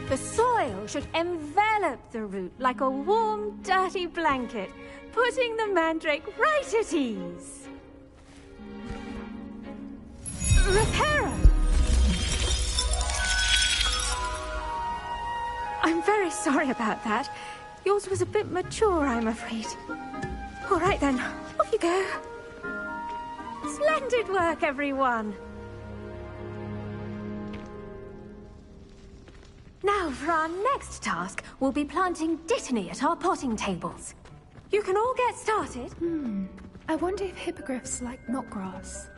The soil should envelop the root like a warm, dirty blanket, putting the mandrake right at ease. Reparo! I'm very sorry about that. Yours was a bit mature, I'm afraid. All right then, off you go. Splendid work, everyone. Now, for our next task, we'll be planting dittany at our potting tables. You can all get started. I wonder if hippogriffs like knotgrass.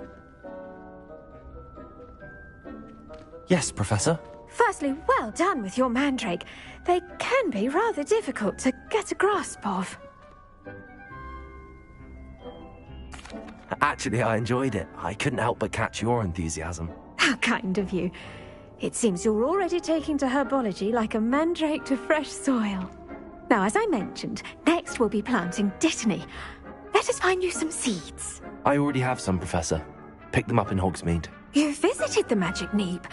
Yes, Professor. Firstly, well done with your mandrake. They can be rather difficult to get a grasp of. Actually, I enjoyed it. I couldn't help but catch your enthusiasm. How kind of you. It seems you're already taking to herbology like a mandrake to fresh soil. Now, as I mentioned, next we'll be planting dittany. Let us find you some seeds. I already have some, Professor. Picked them up in Hogsmeade. You visited the Magic Neep.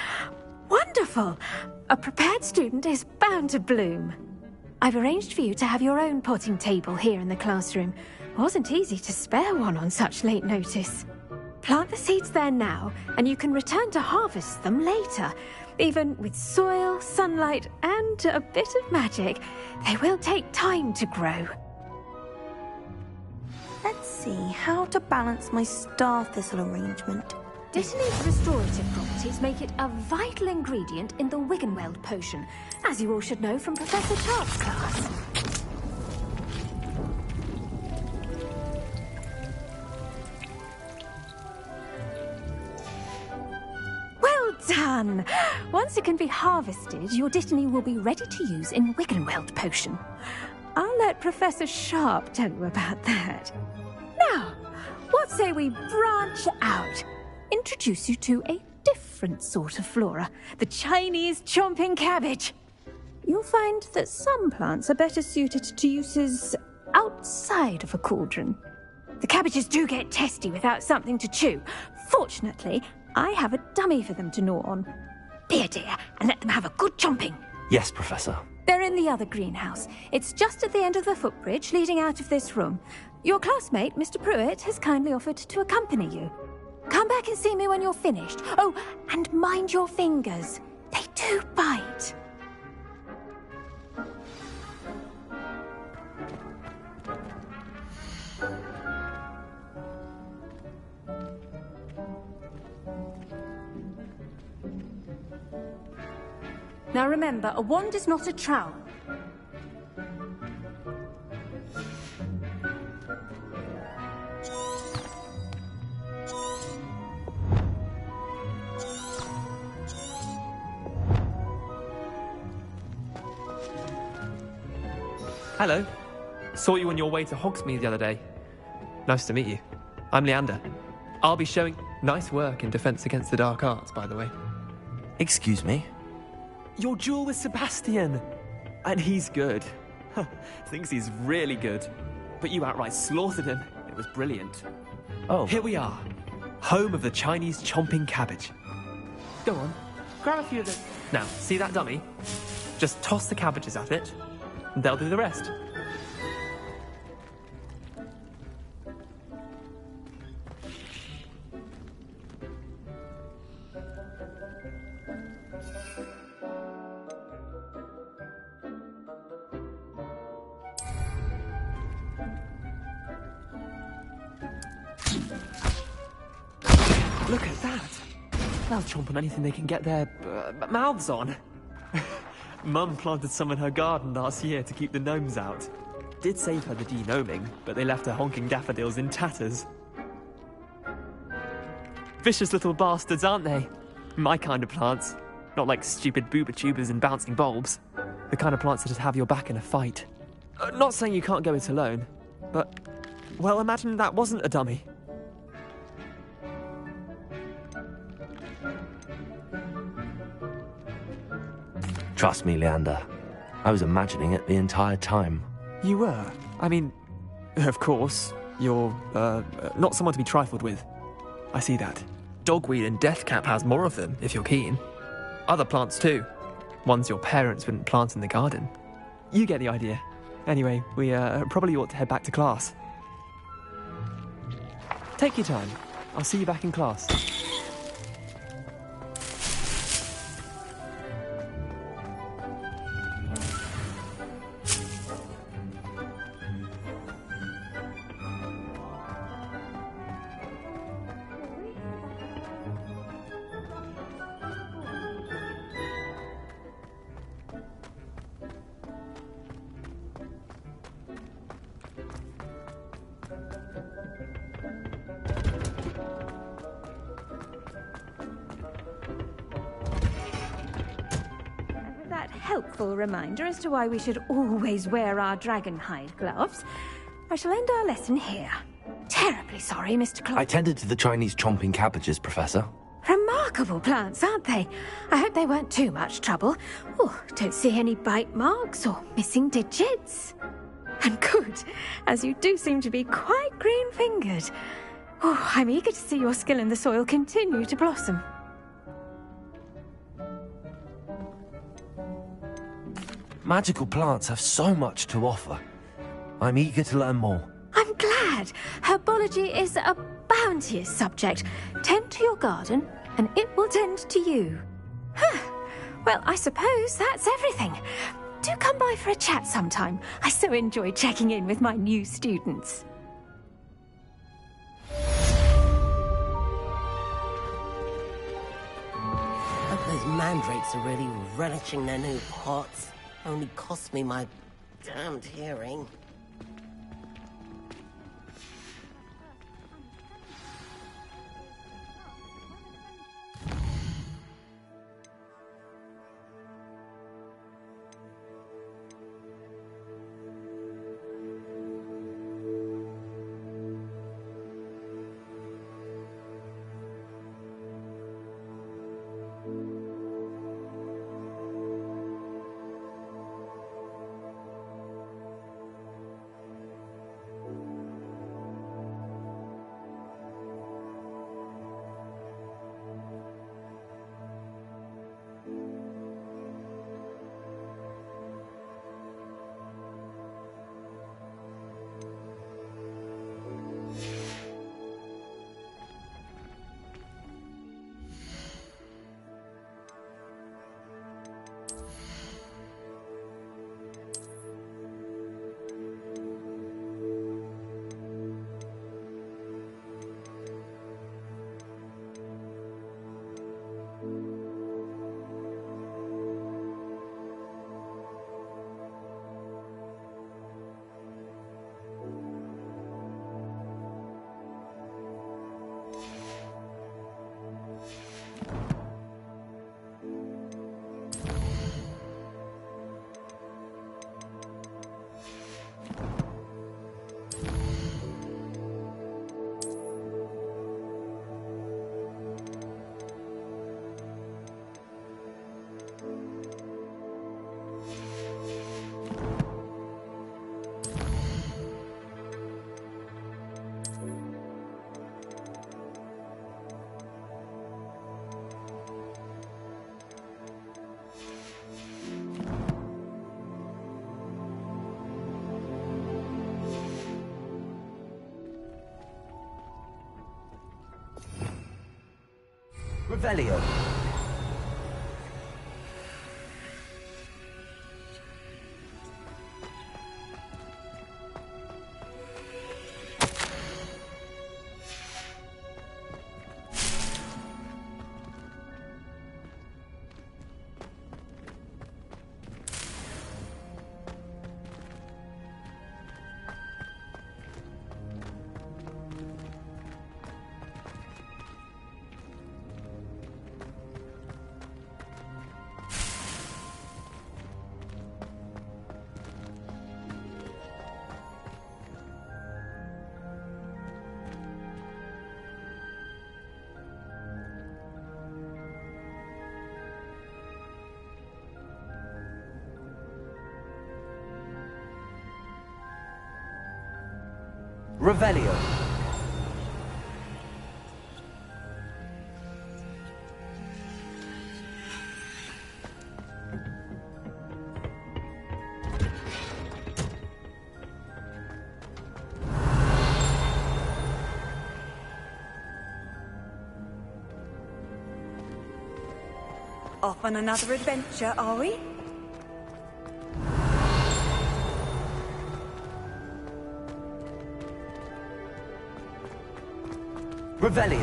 Wonderful! A prepared student is bound to bloom. I've arranged for you to have your own potting table here in the classroom. Wasn't easy to spare one on such late notice. Plant the seeds there now, and you can return to harvest them later. Even with soil, sunlight, and a bit of magic, they will take time to grow. Let's see how to balance my star thistle arrangement. Dittany's restorative properties make it a vital ingredient in the Wiggenweld potion, as you all should know from Professor Sharp's class. Well done! Once it can be harvested, your dittany will be ready to use in Wiggenweld potion. I'll let Professor Sharp tell you about that. Now, what say we branch out? Introduce you to a different sort of flora, the Chinese chomping cabbage. You'll find that some plants are better suited to uses outside of a cauldron. The cabbages do get testy without something to chew. Fortunately, I have a dummy for them to gnaw on. Be a dear and let them have a good chomping. Yes, Professor. They're in the other greenhouse. It's just at the end of the footbridge leading out of this room. Your classmate, Mr. Pruitt, has kindly offered to accompany you. Come back and see me when you're finished. Oh, and mind your fingers. They do bite. Now remember, a wand is not a trowel. Hello. Saw you on your way to Hogsmeade the other day. Nice to meet you. I'm Leander. I'll be showing nice work in Defense Against the Dark Arts, by the way. Excuse me? Your duel with Sebastian. And he's good. Thinks he's really good. But you outright slaughtered him. It was brilliant. Oh. Here we are. Home of the Chinese chomping cabbage. Go on. Grab a few of them. Now, see that dummy? Just toss the cabbages at it. And they'll do the rest. Look at that! They'll chomp on anything they can get their mouths on. Mum planted some in her garden last year to keep the gnomes out. Did save her the de-gnoming, but they left her honking daffodils in tatters. Vicious little bastards, aren't they? My kind of plants. Not like stupid booba tubers and bouncing bulbs. The kind of plants that'd have your back in a fight. Not saying you can't go it alone, but, well, imagine that wasn't a dummy. Trust me, Leander. I was imagining it the entire time. You were? I mean, of course, you're, not someone to be trifled with. I see that. Dogweed and deathcap has more of them, if you're keen. Other plants too. Ones your parents wouldn't plant in the garden. You get the idea. Anyway, we probably ought to head back to class. Take your time. I'll see you back in class. Helpful reminder as to why we should always wear our dragonhide gloves, I shall end our lesson here. Terribly sorry, Mr. Clark. I tended to the Chinese chomping cabbages, Professor. Remarkable plants, aren't they? I hope they weren't too much trouble. Oh, don't see any bite marks or missing digits. And good, as you do seem to be quite green-fingered. Oh, I'm eager to see your skill in the soil continue to blossom. Magical plants have so much to offer. I'm eager to learn more. I'm glad. Herbology is a bounteous subject. Tend to your garden, and it will tend to you. Well, I suppose that's everything. Do come by for a chat sometime. I so enjoy checking in with my new students. Hope those mandrakes are really relishing their new pots. Only cost me my damned hearing. Revelio. Revelio. Off on another adventure, are we? Revelio.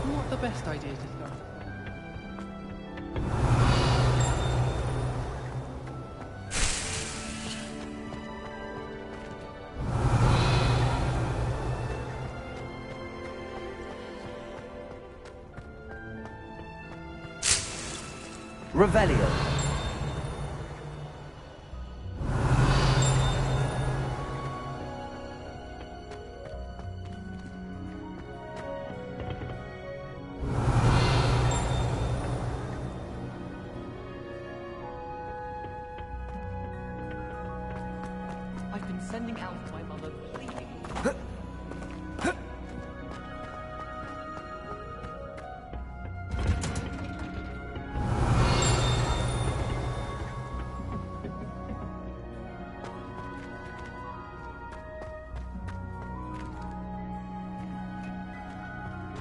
Not the best idea to start. Revelio. I've been sending out to my mother pleading.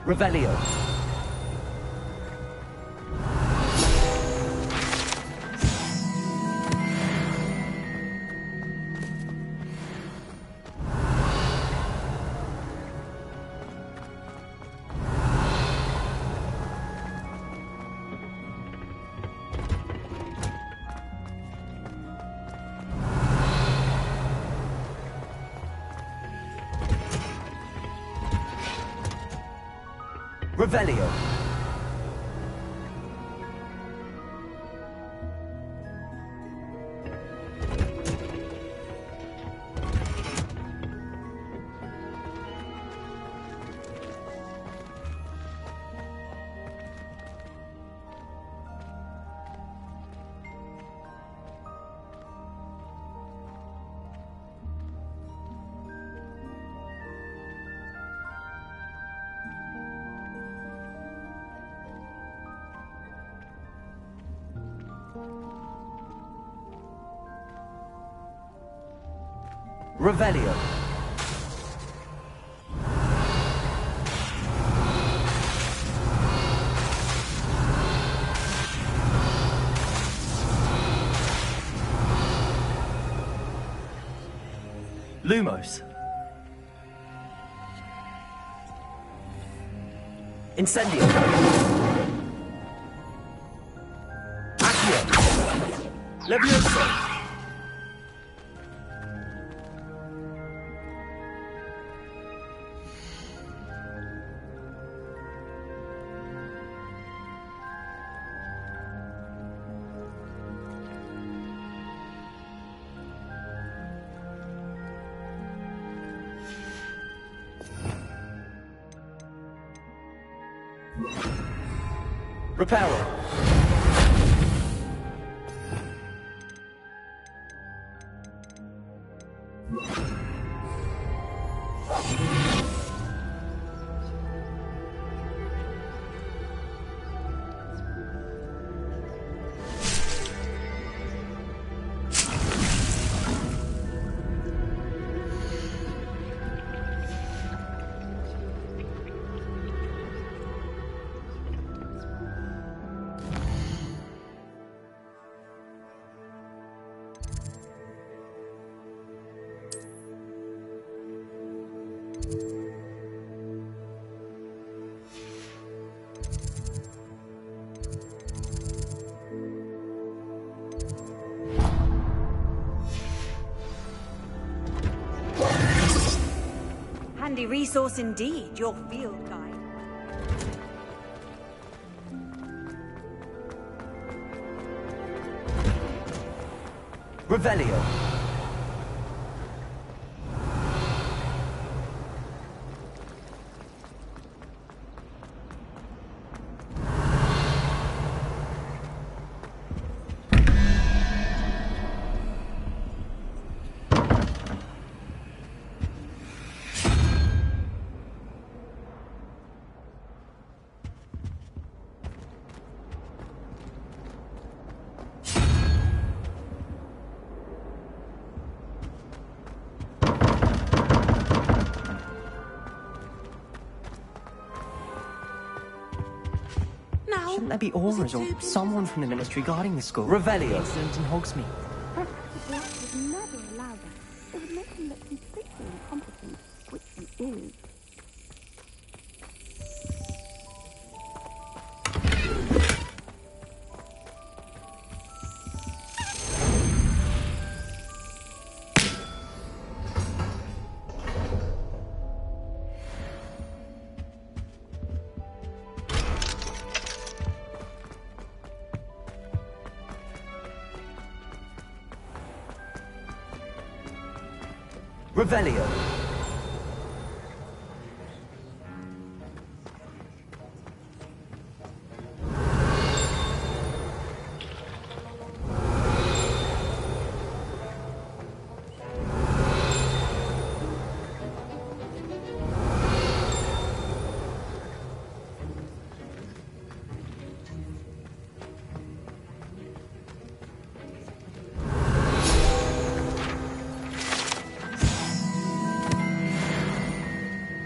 Revelio. Revelio. Revelio. Lumos. Incendio. Accio. Levioso. Reparo. Handy resource indeed, your field guide. Revelio. Shouldn't there be aurors or someone from the Ministry guarding the school? Revelio. Incident in Hogsmeade. Practical Black would never allow that. It would make him look completely incompetent, which he is. Revelio.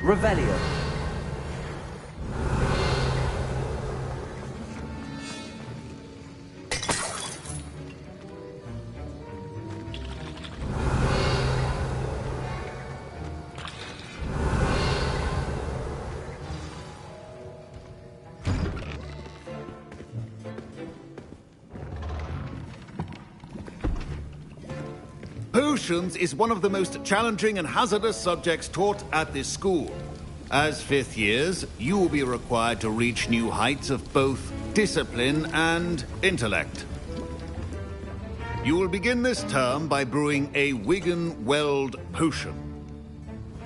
Revelio. Potions is one of the most challenging and hazardous subjects taught at this school. As fifth years, you will be required to reach new heights of both discipline and intellect. You will begin this term by brewing a Wigan-Weld potion.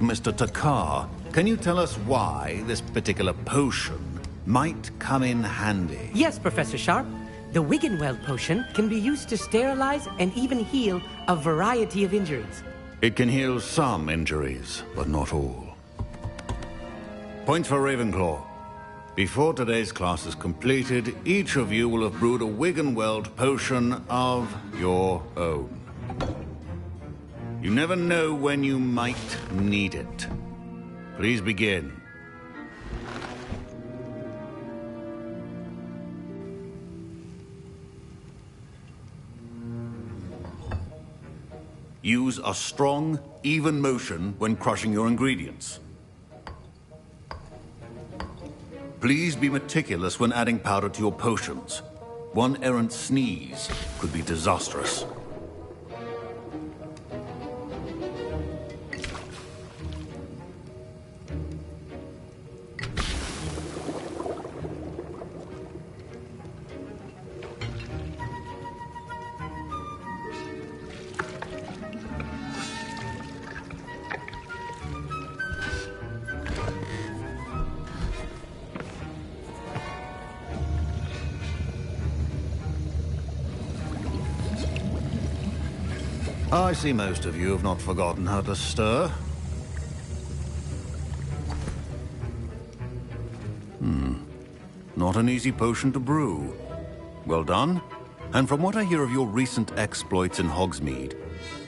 Mr. Takar, can you tell us why this particular potion might come in handy? Yes, Professor Sharp. The Wigan-Weld potion can be used to sterilize and even heal a variety of injuries. It can heal some injuries, but not all. Points for Ravenclaw. Before today's class is completed, each of you will have brewed a Wigan-Weld potion of your own. You never know when you might need it. Please begin. Use a strong, even motion when crushing your ingredients. Please be meticulous when adding powder to your potions. One errant sneeze could be disastrous. I see most of you have not forgotten how to stir. Not an easy potion to brew. Well done. And from what I hear of your recent exploits in Hogsmeade,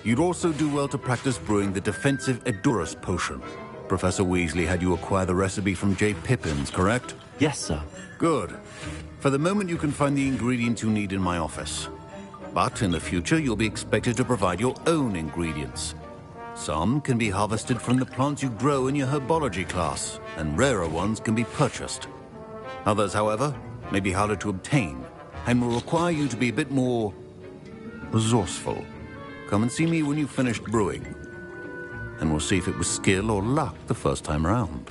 you'd also do well to practice brewing the defensive Edurus potion. Professor Weasley had you acquire the recipe from J. Pippins, correct? Yes, sir. Good. For the moment, you can find the ingredients you need in my office. But in the future, you'll be expected to provide your own ingredients. Some can be harvested from the plants you grow in your herbology class, and rarer ones can be purchased. Others, however, may be harder to obtain, and will require you to be a bit more resourceful. Come and see me when you've finished brewing, and we'll see if it was skill or luck the first time around.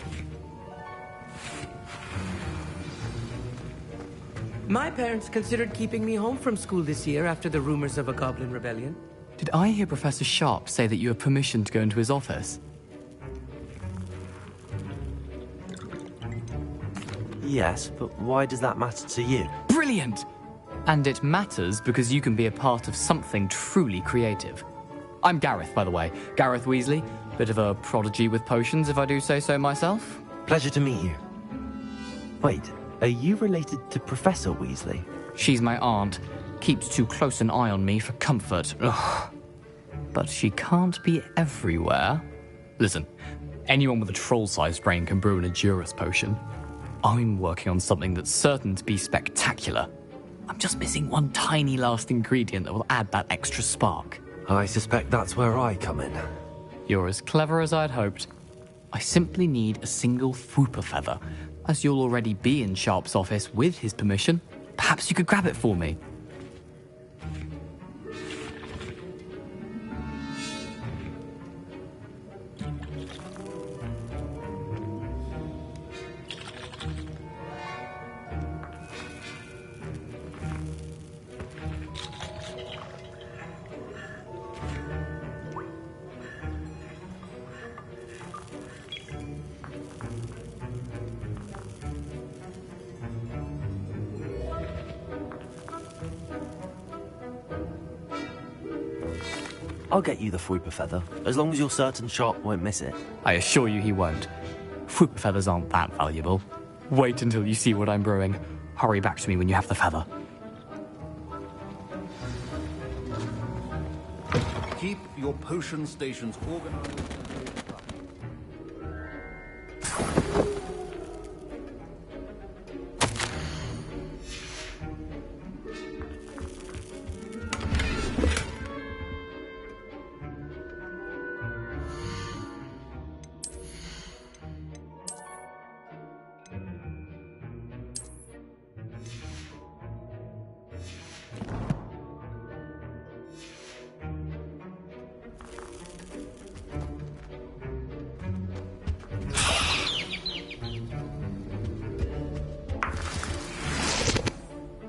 My parents considered keeping me home from school this year after the rumors of a goblin rebellion. Did I hear Professor Sharp say that you have permission to go into his office? Yes, but why does that matter to you? Brilliant! And it matters because you can be a part of something truly creative. I'm Gareth, by the way. Gareth Weasley. Bit of a prodigy with potions, if I do say so myself. Pleasure to meet you. Wait, are you related to Professor Weasley? She's my aunt. Keeps too close an eye on me for comfort. Ugh. But she can't be everywhere. Listen, anyone with a troll-sized brain can brew an Edurus potion. I'm working on something that's certain to be spectacular. I'm just missing one tiny last ingredient that will add that extra spark. I suspect that's where I come in. You're as clever as I'd hoped. I simply need a single Fwooper feather. As you'll already be in Sharp's office with his permission, perhaps you could grab it for me. I'll get you the Fwooper feather, as long as you're certain Sharp won't miss it. I assure you he won't. Fwooper feathers aren't that valuable. Wait until you see what I'm brewing. Hurry back to me when you have the feather. Keep your potion stations organized.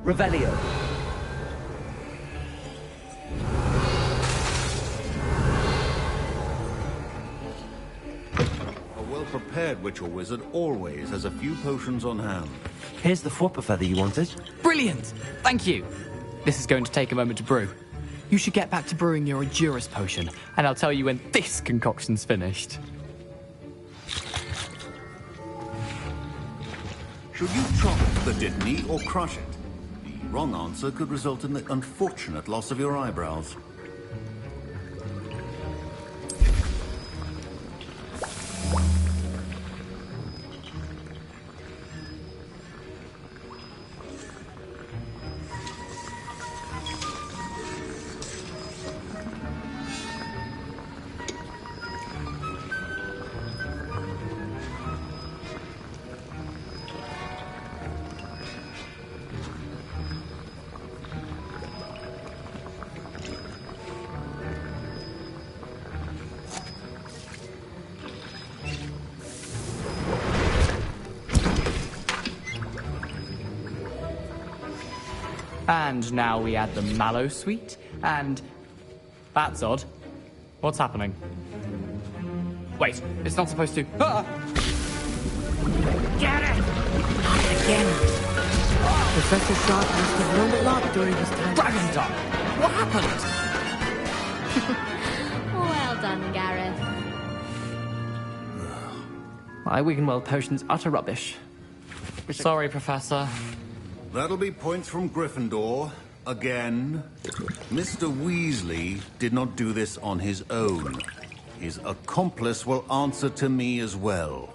Revelio. A well-prepared witch or wizard always has a few potions on hand. Here's the Fwooper feather you wanted. Brilliant! Thank you. This is going to take a moment to brew. You should get back to brewing your Endurus potion, and I'll tell you when this concoction's finished. Should you chop the Dittany or crush it? The wrong answer could result in the unfortunate loss of your eyebrows. And now we add the mallow sweet, and... That's odd. What's happening? Wait, it's not supposed to... Ah! Get it! Not again. Professor Sharp must have learned a lot during his time. Dragon Dog! What happened? Well done, Gareth. My Wiggenweld potion's utter rubbish. Sorry, Professor. That'll be points from Gryffindor. Again. Mr. Weasley did not do this on his own. His accomplice will answer to me as well.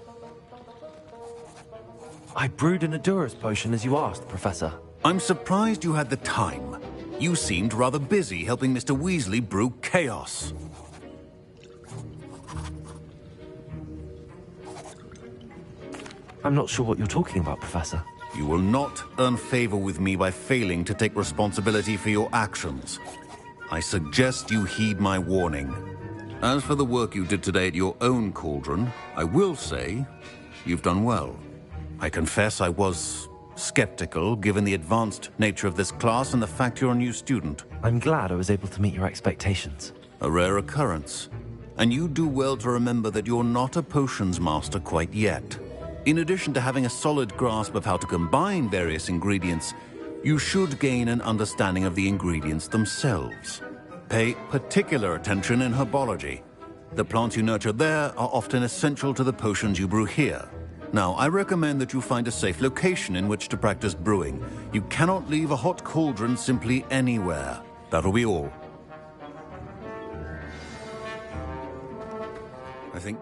I brewed an Endurus potion as you asked, Professor. I'm surprised you had the time. You seemed rather busy helping Mr. Weasley brew chaos. I'm not sure what you're talking about, Professor. You will not earn favor with me by failing to take responsibility for your actions. I suggest you heed my warning. As for the work you did today at your own cauldron, I will say you've done well. I confess I was skeptical, given the advanced nature of this class and the fact you're a new student. I'm glad I was able to meet your expectations. A rare occurrence. And you do well to remember that you're not a potions master quite yet. In addition to having a solid grasp of how to combine various ingredients, you should gain an understanding of the ingredients themselves. Pay particular attention in herbology. The plants you nurture there are often essential to the potions you brew here. Now, I recommend that you find a safe location in which to practice brewing. You cannot leave a hot cauldron simply anywhere. That'll be all. I think...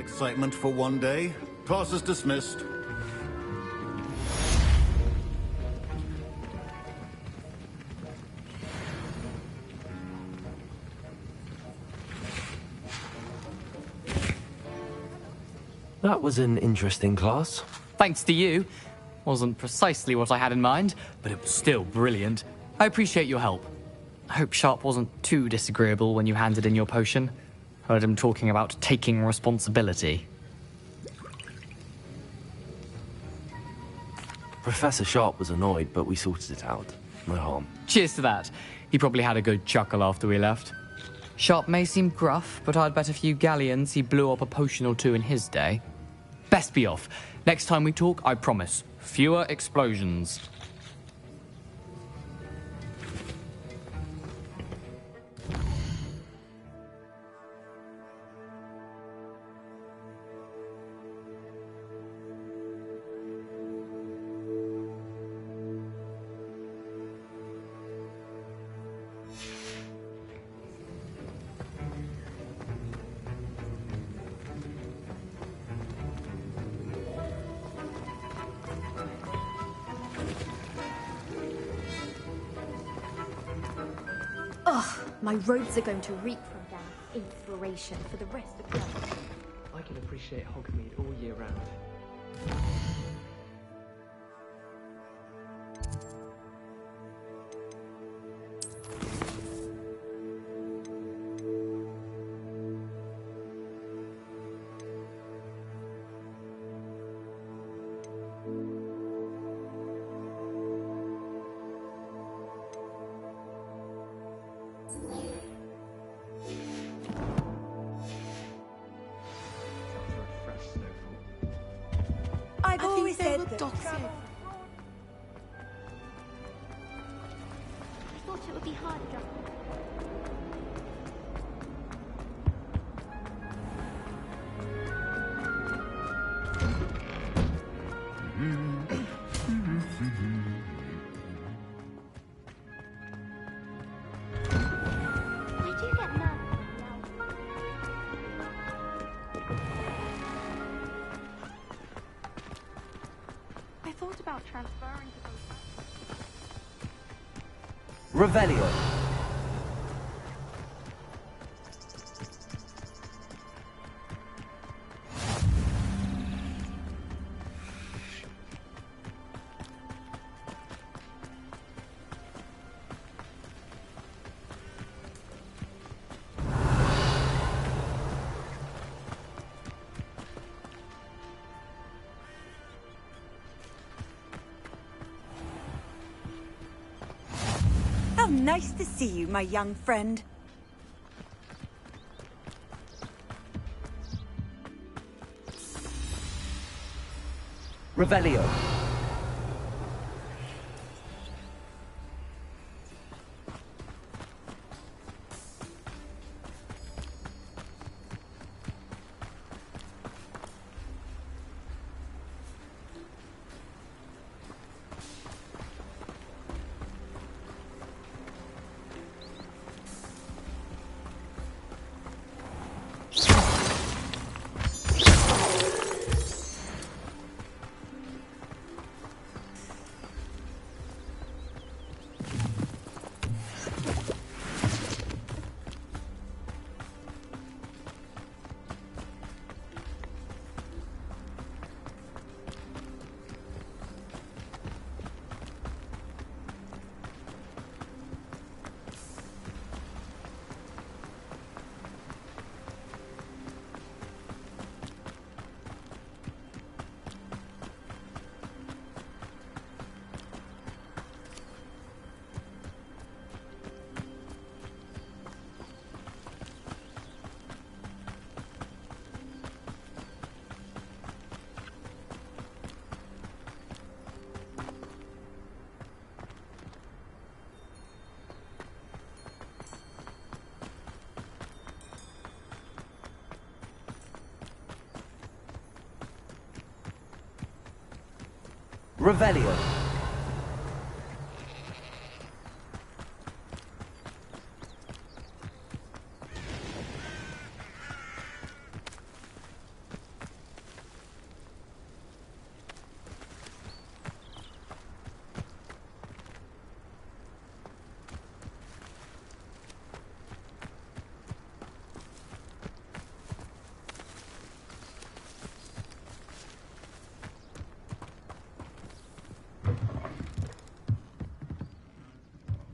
excitement for one day. Class is dismissed. That was an interesting class. Thanks to you. Wasn't precisely what I had in mind, but it was still brilliant. I appreciate your help. I hope Sharp wasn't too disagreeable when you handed in your potion. Heard him talking about taking responsibility. Professor Sharp was annoyed, but we sorted it out. No harm. Cheers to that. He probably had a good chuckle after we left. Sharp may seem gruff, but I'd bet a few galleons he blew up a potion or two in his day. Best be off. Next time we talk, I promise, fewer explosions. My robes are going to reek from that inspiration for the rest of the life. I can appreciate Hogmead all year round. I've always said that. I thought it would be hard to I do get nervous. I thought about transferring to those. Revelio. How nice to see you, my young friend. Revelio. Revelio.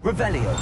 Revelio.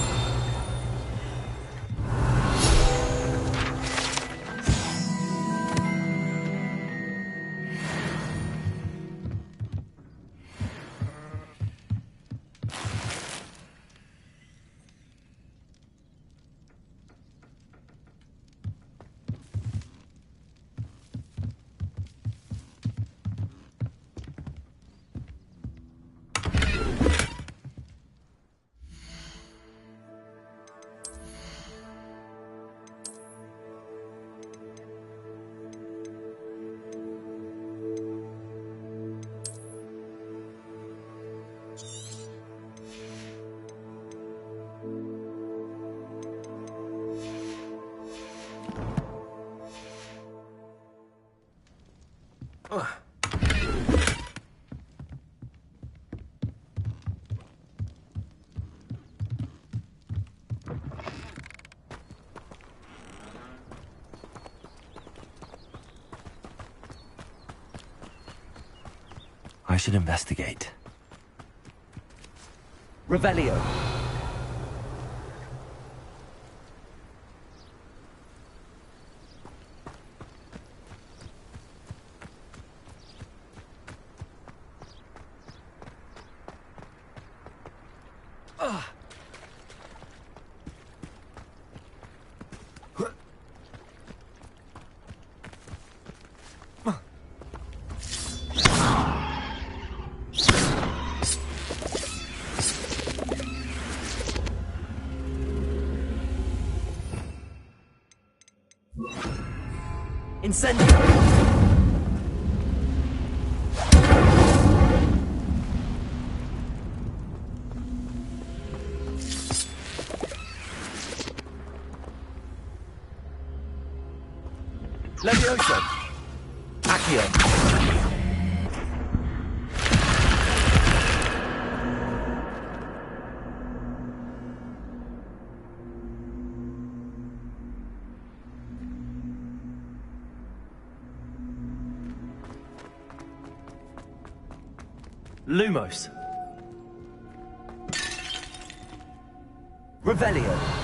I should investigate. Revelio. Incendio! Levioso! Accio! Lumos. Revelio.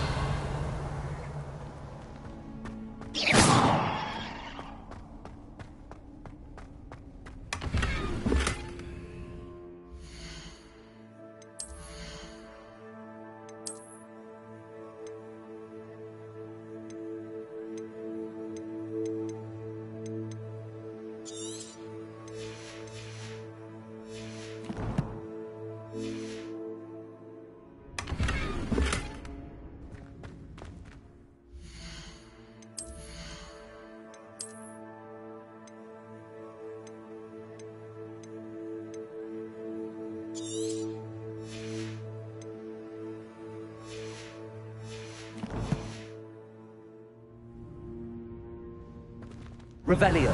Revelio.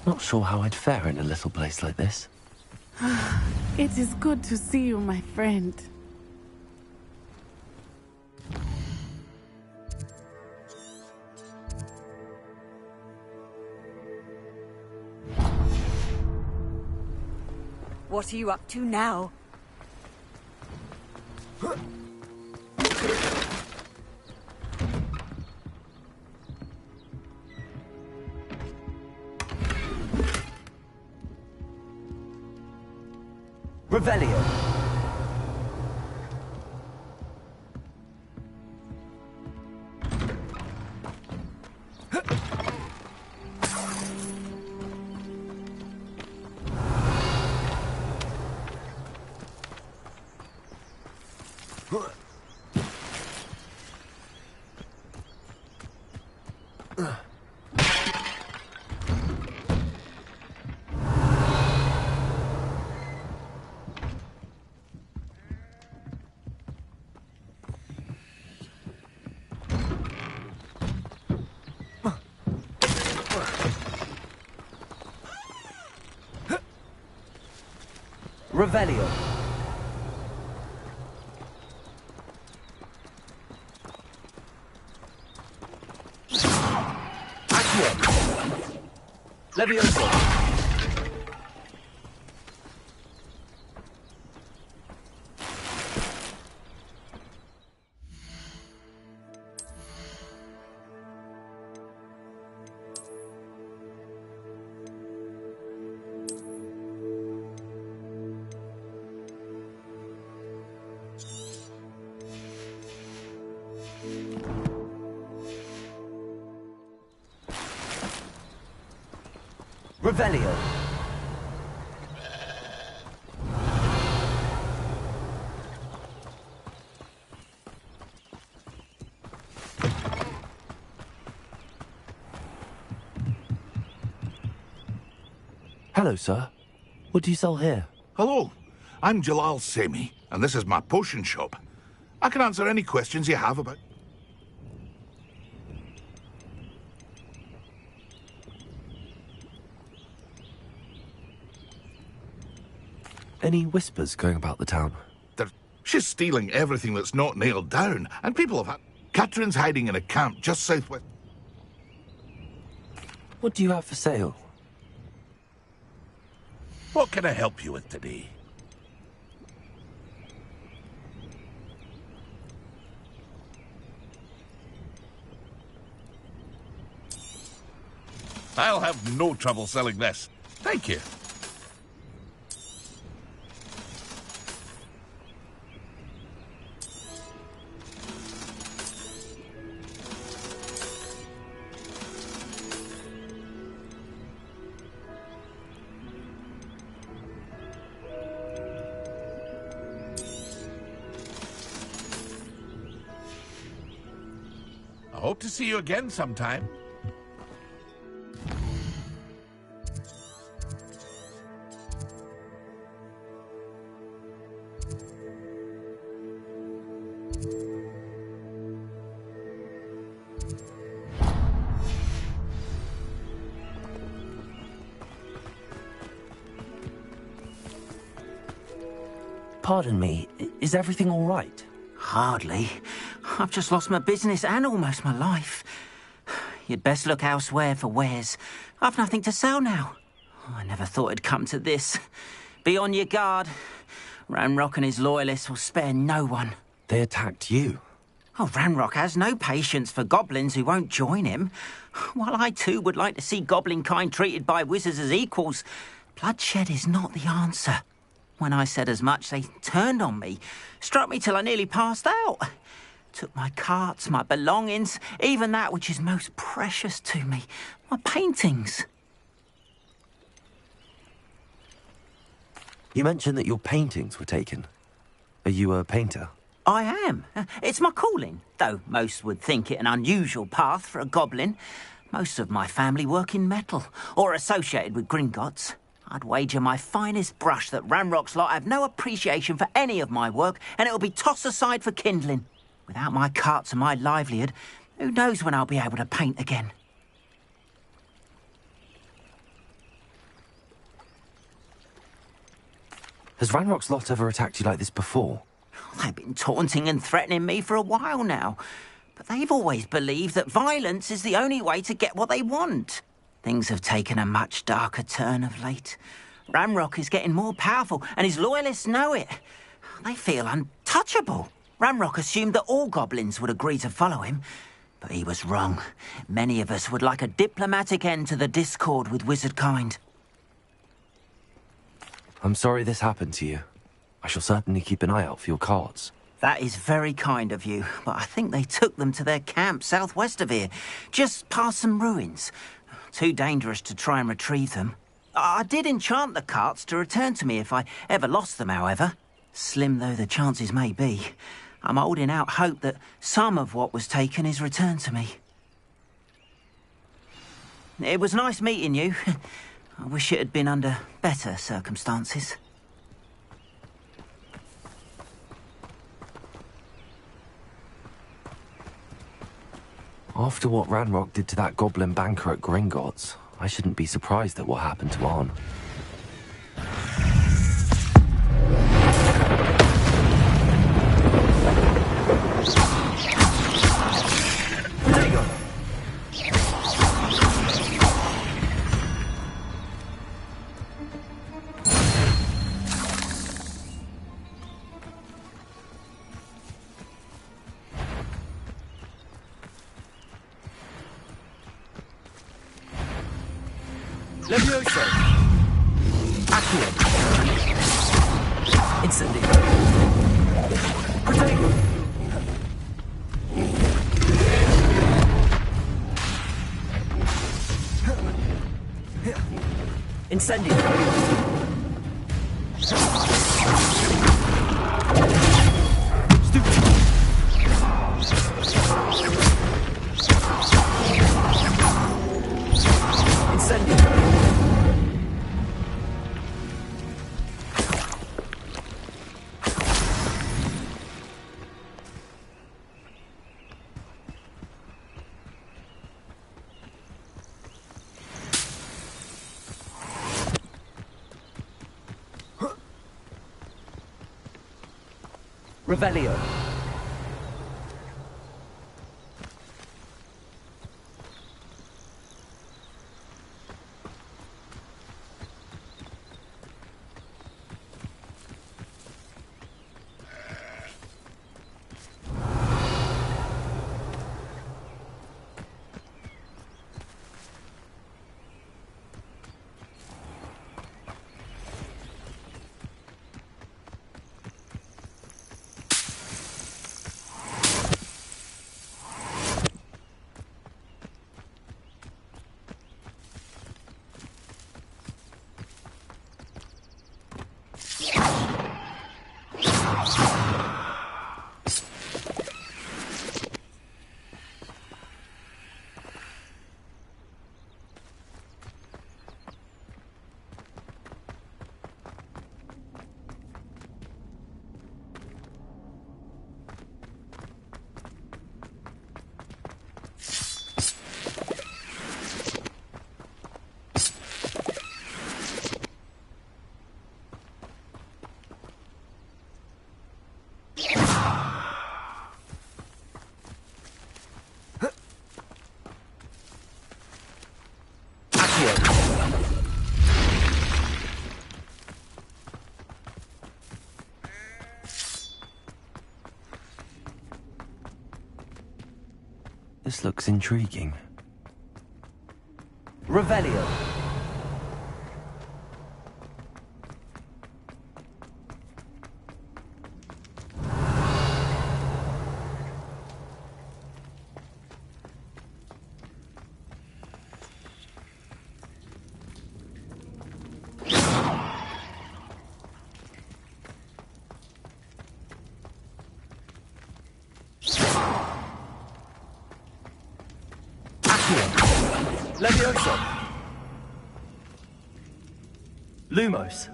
Not sure how I'd fare in a little place like this. It is good to see you, my friend. What are you up to now? Revelio. Revelio. Levioso. Revelio. Hello, sir. What do you sell here? Hello, I'm Jalal Semi, and this is my potion shop. I can answer any questions you have about... Any whispers going about the town? She's stealing everything that's not nailed down, and people have had... Catherine's hiding in a camp just southwest... What do you have for sale? What can I help you with today? I'll have no trouble selling this. Thank you. I hope to see you again sometime. Pardon me, is everything all right? Hardly. I've just lost my business and almost my life. You'd best look elsewhere for wares. I've nothing to sell now. I never thought it'd come to this. Be on your guard. Ranrock and his loyalists will spare no one. They attacked you? Oh, Ranrock has no patience for goblins who won't join him. While I too would like to see goblin kind treated by wizards as equals, bloodshed is not the answer. When I said as much, they turned on me, struck me till I nearly passed out. Took my carts, my belongings, even that which is most precious to me, my paintings. You mentioned that your paintings were taken. Are you a painter? I am. It's my calling, though most would think it an unusual path for a goblin. Most of my family work in metal, or associated with Gringotts. I'd wager my finest brush that Ranrock's lot have no appreciation for any of my work, and it'll be tossed aside for kindling. Without my carts and my livelihood, who knows when I'll be able to paint again? Has Ranrock's lot ever attacked you like this before? They've been taunting and threatening me for a while now, but they've always believed that violence is the only way to get what they want. Things have taken a much darker turn of late. Ranrock is getting more powerful, and his loyalists know it. They feel untouchable. Ranrock assumed that all goblins would agree to follow him, but he was wrong. Many of us would like a diplomatic end to the discord with wizard kind. I'm sorry this happened to you. I shall certainly keep an eye out for your cards. That is very kind of you, but I think they took them to their camp southwest of here, just past some ruins. Too dangerous to try and retrieve them. I did enchant the carts to return to me if I ever lost them, however. Slim though the chances may be, I'm holding out hope that some of what was taken is returned to me. It was nice meeting you. I wish it had been under better circumstances. After what Ranrock did to that goblin banker at Gringotts, I shouldn't be surprised at what happened to Arn. Levioso! Accio! Incendio! Protego! Incendio! Revelio. This looks intriguing. Revelio. Levioso. Lumos.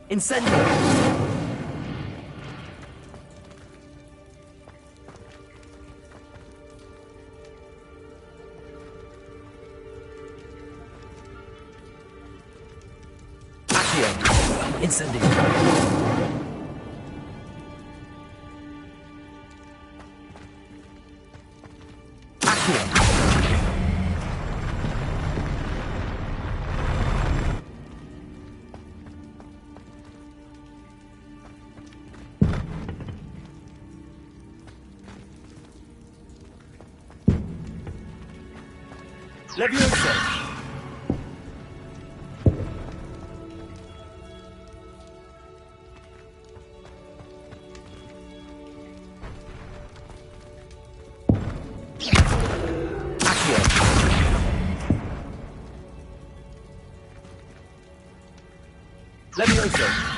Incendio. Accio. Incendio. Levioso. Levioso!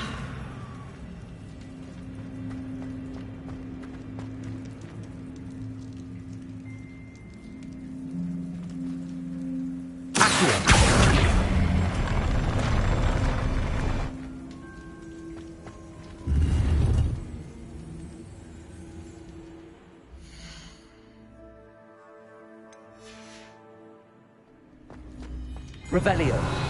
Revelio.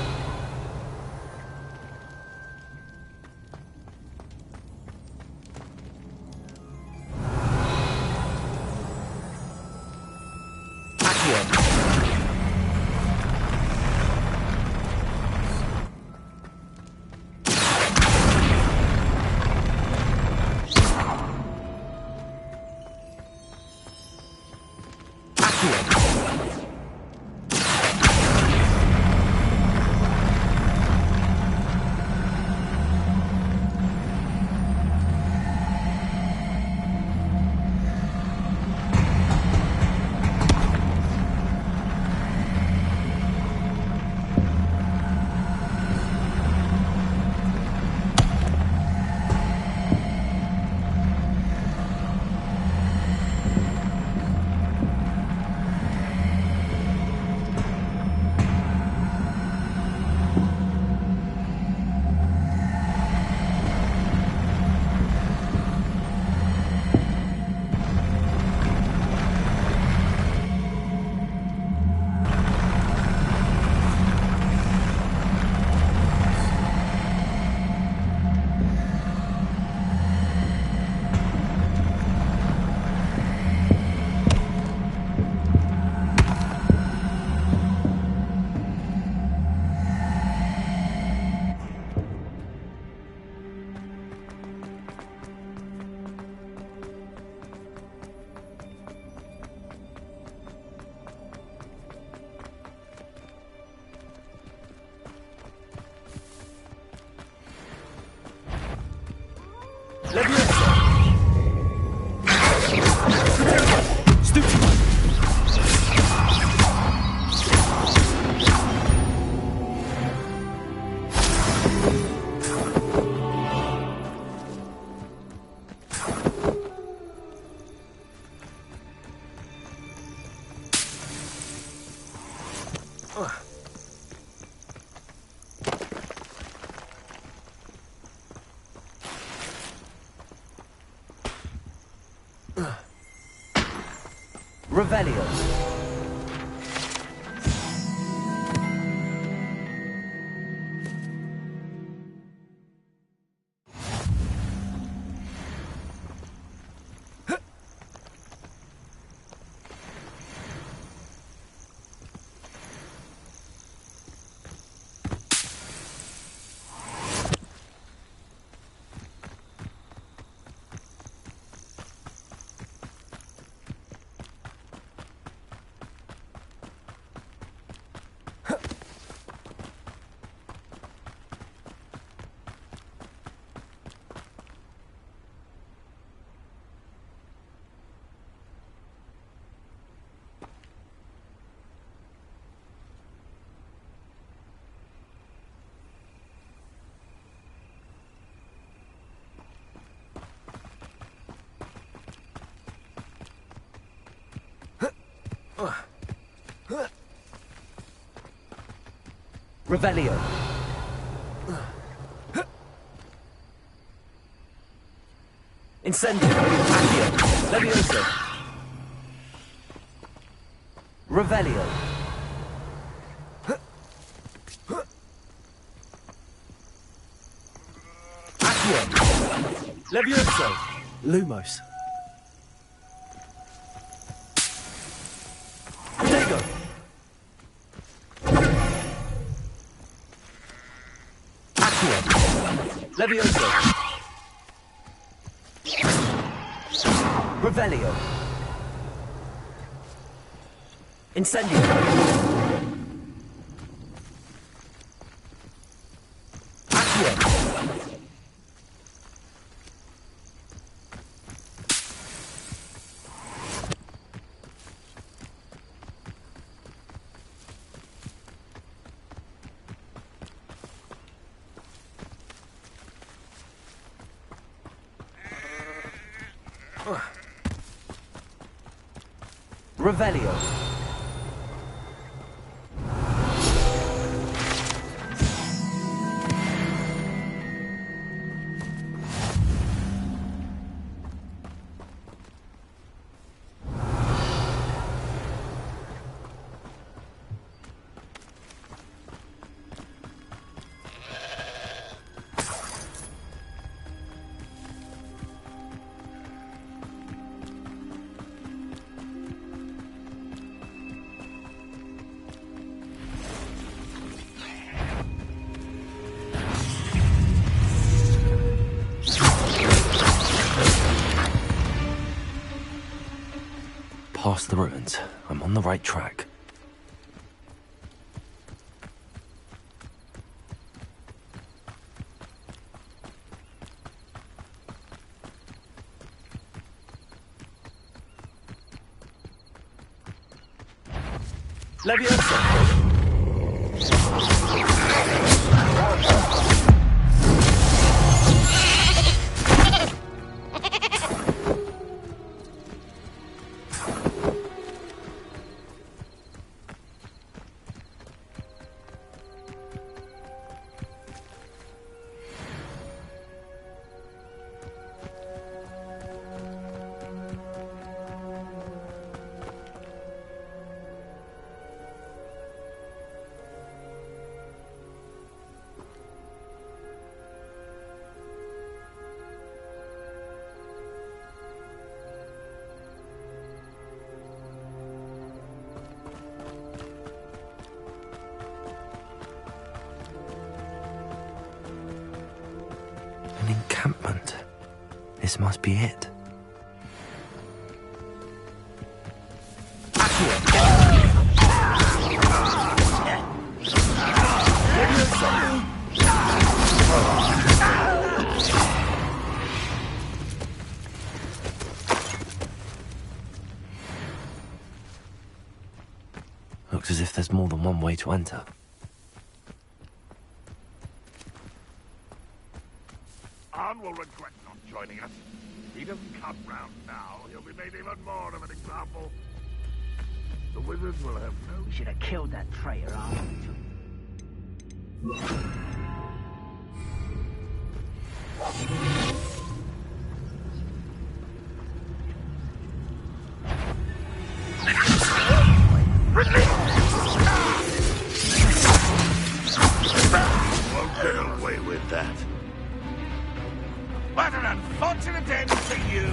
Revelio. Revelio. Incendio. Accio. Levioso. Revelio. Accio. Levioso. Lumos. Dago. Levioso. Revelio. Incendio. Accio. Revelio. Past the ruins. I'm on the right track. Leviosa! An encampment. This must be it. Looks as if there's more than one way to enter. Arn will regret not joining us. If he doesn't come round now, he'll be made even more of an example. The wizards will have no... We should have killed that traitor, Arn. Won't get away with that. What an unfortunate end to you!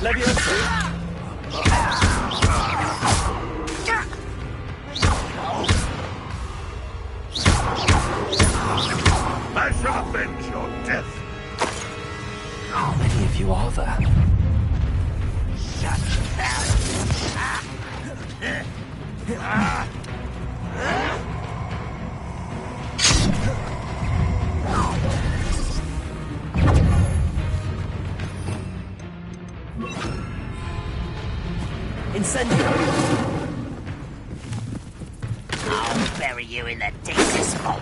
Leviosa! I shall avenge your death. How many of you are there? Incendio! I'll bury you in the deepest vault.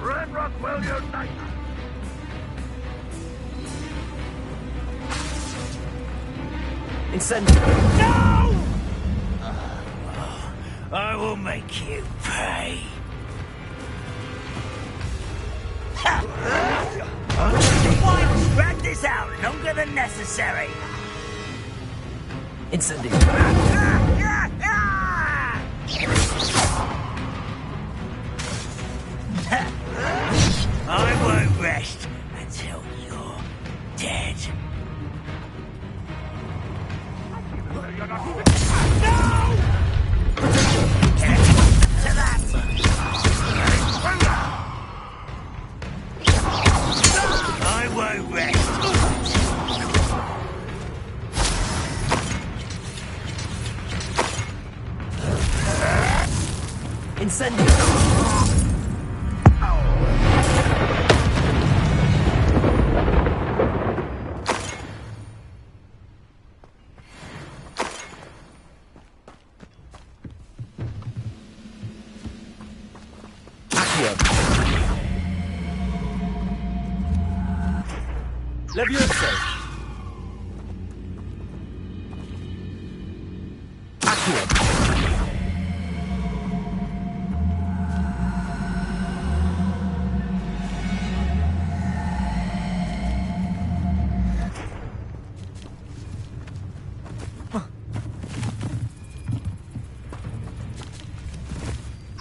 Red Rock will unite! Incendio! No! I will make you pay. Why drag this out longer than necessary? Incendio! I won't rest until you're dead. I won't rest. Incendio! Accio. Levioso. Accio.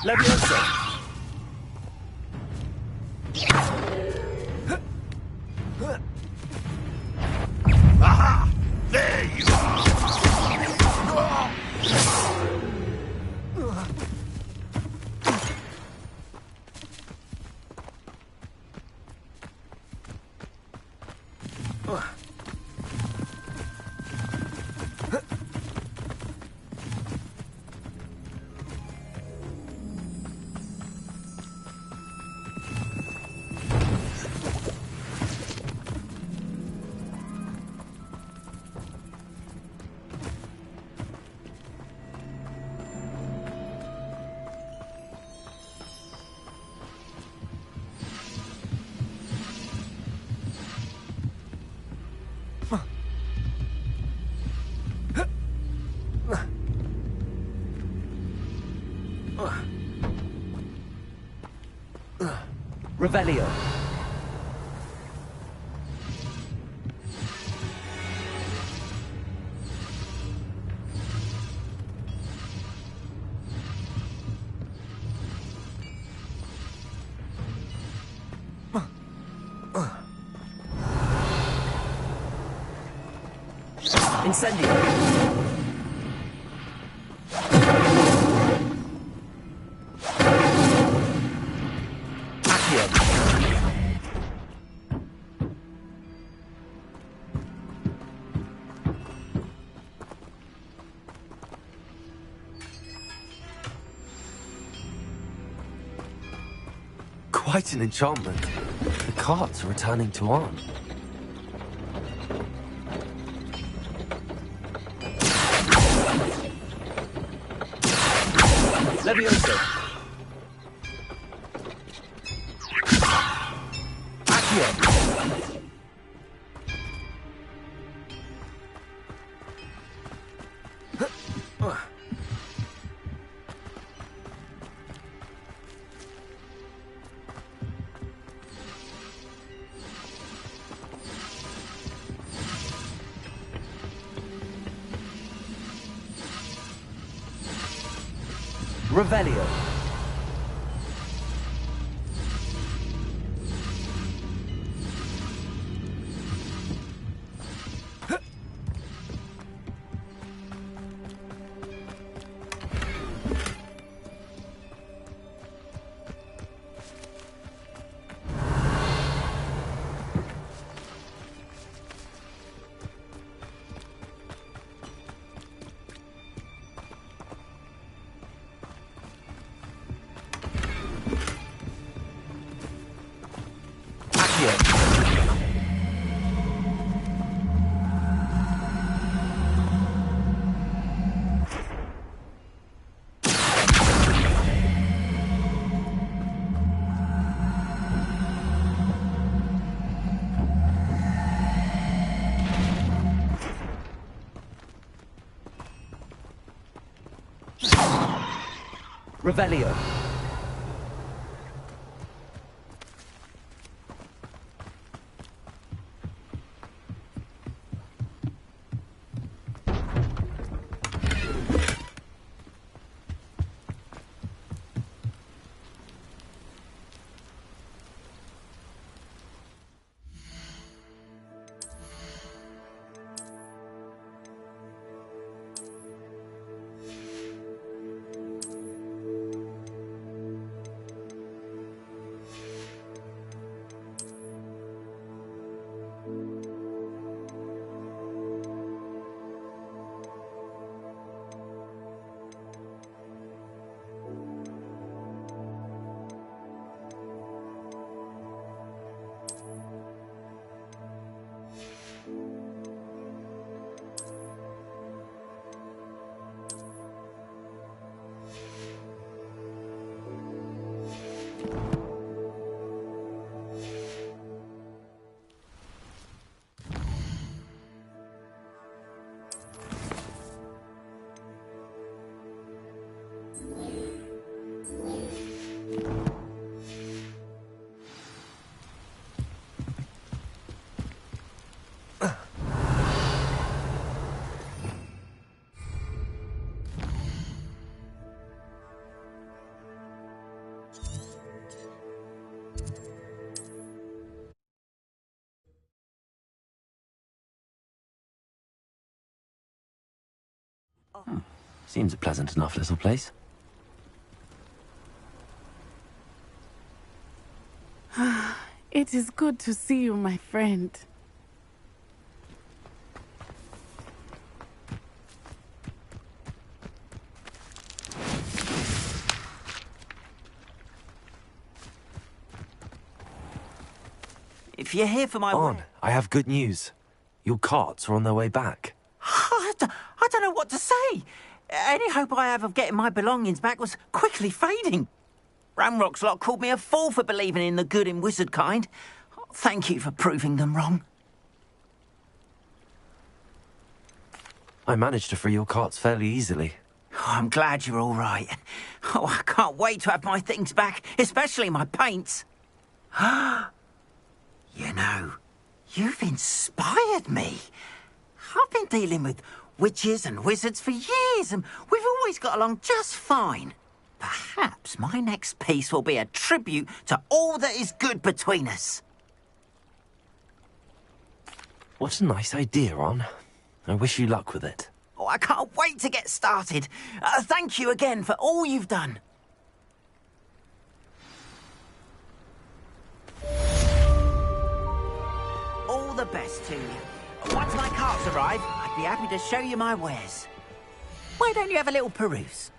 Levioso. Aha! There you are! Revelio. Incendio. Quite an enchantment. The carts are returning to arm. Levioso. Accio. Revelio. Revelio. Seems a pleasant enough little place. It is good to see you, my friend. If you're here for my... On, I have good news. Your carts are on their way back. I don't know what to say. Any hope I have of getting my belongings back was quickly fading. Ramrock's lot called me a fool for believing in the good in wizard kind. Thank you for proving them wrong. I managed to free your carts fairly easily. Oh, I'm glad you're all right. Oh, I can't wait to have my things back, especially my paints. You know, you've inspired me. I've been dealing with witches and wizards for years, and we've always got along just fine. Perhaps my next piece will be a tribute to all that is good between us. What a nice idea, Ron. I wish you luck with it. Oh, I can't wait to get started. Thank you again for all you've done. All the best to you. Once my carts arrive, I'd be happy to show you my wares. Why don't you have a little peruse?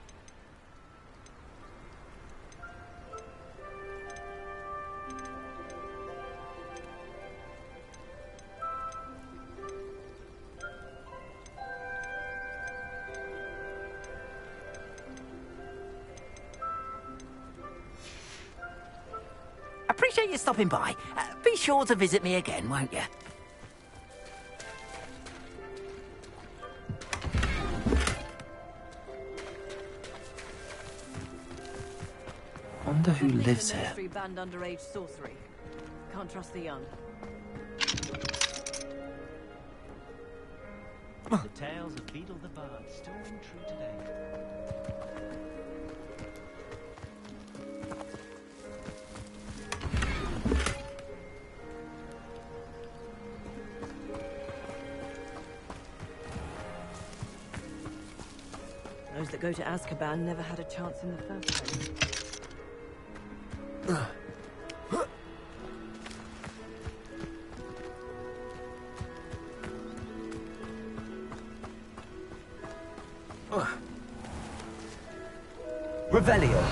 Appreciate you stopping by. Be sure to visit me again, won't you? Wonder who lives here. Banned underage sorcery. Can't trust the young. The tales of Beetle the Bard still ring true today. Those that go to Azkaban never had a chance in the first place. Revelio.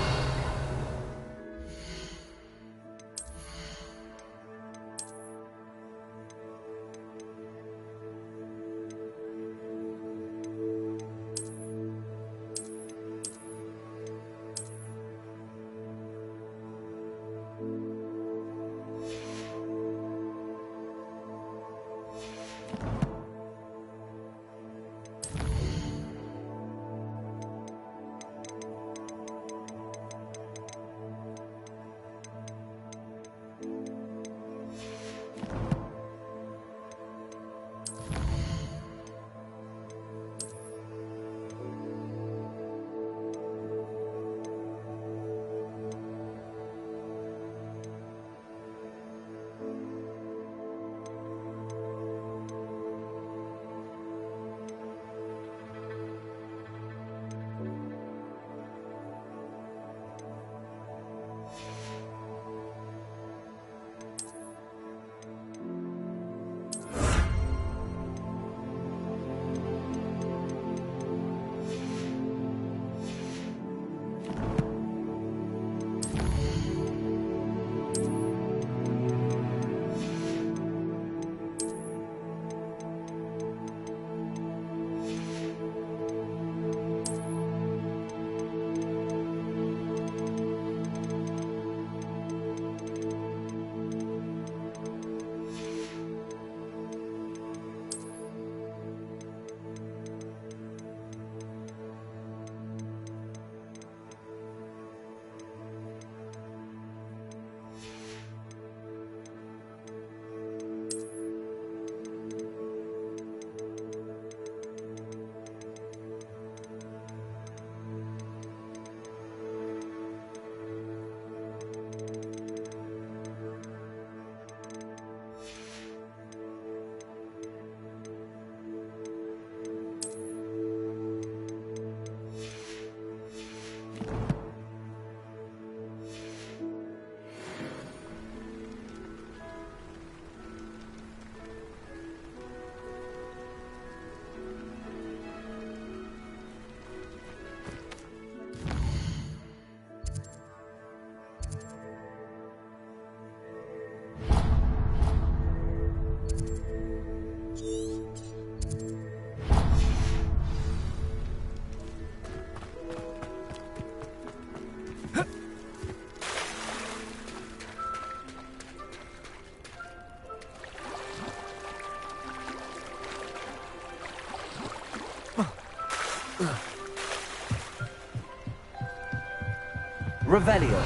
Revelio.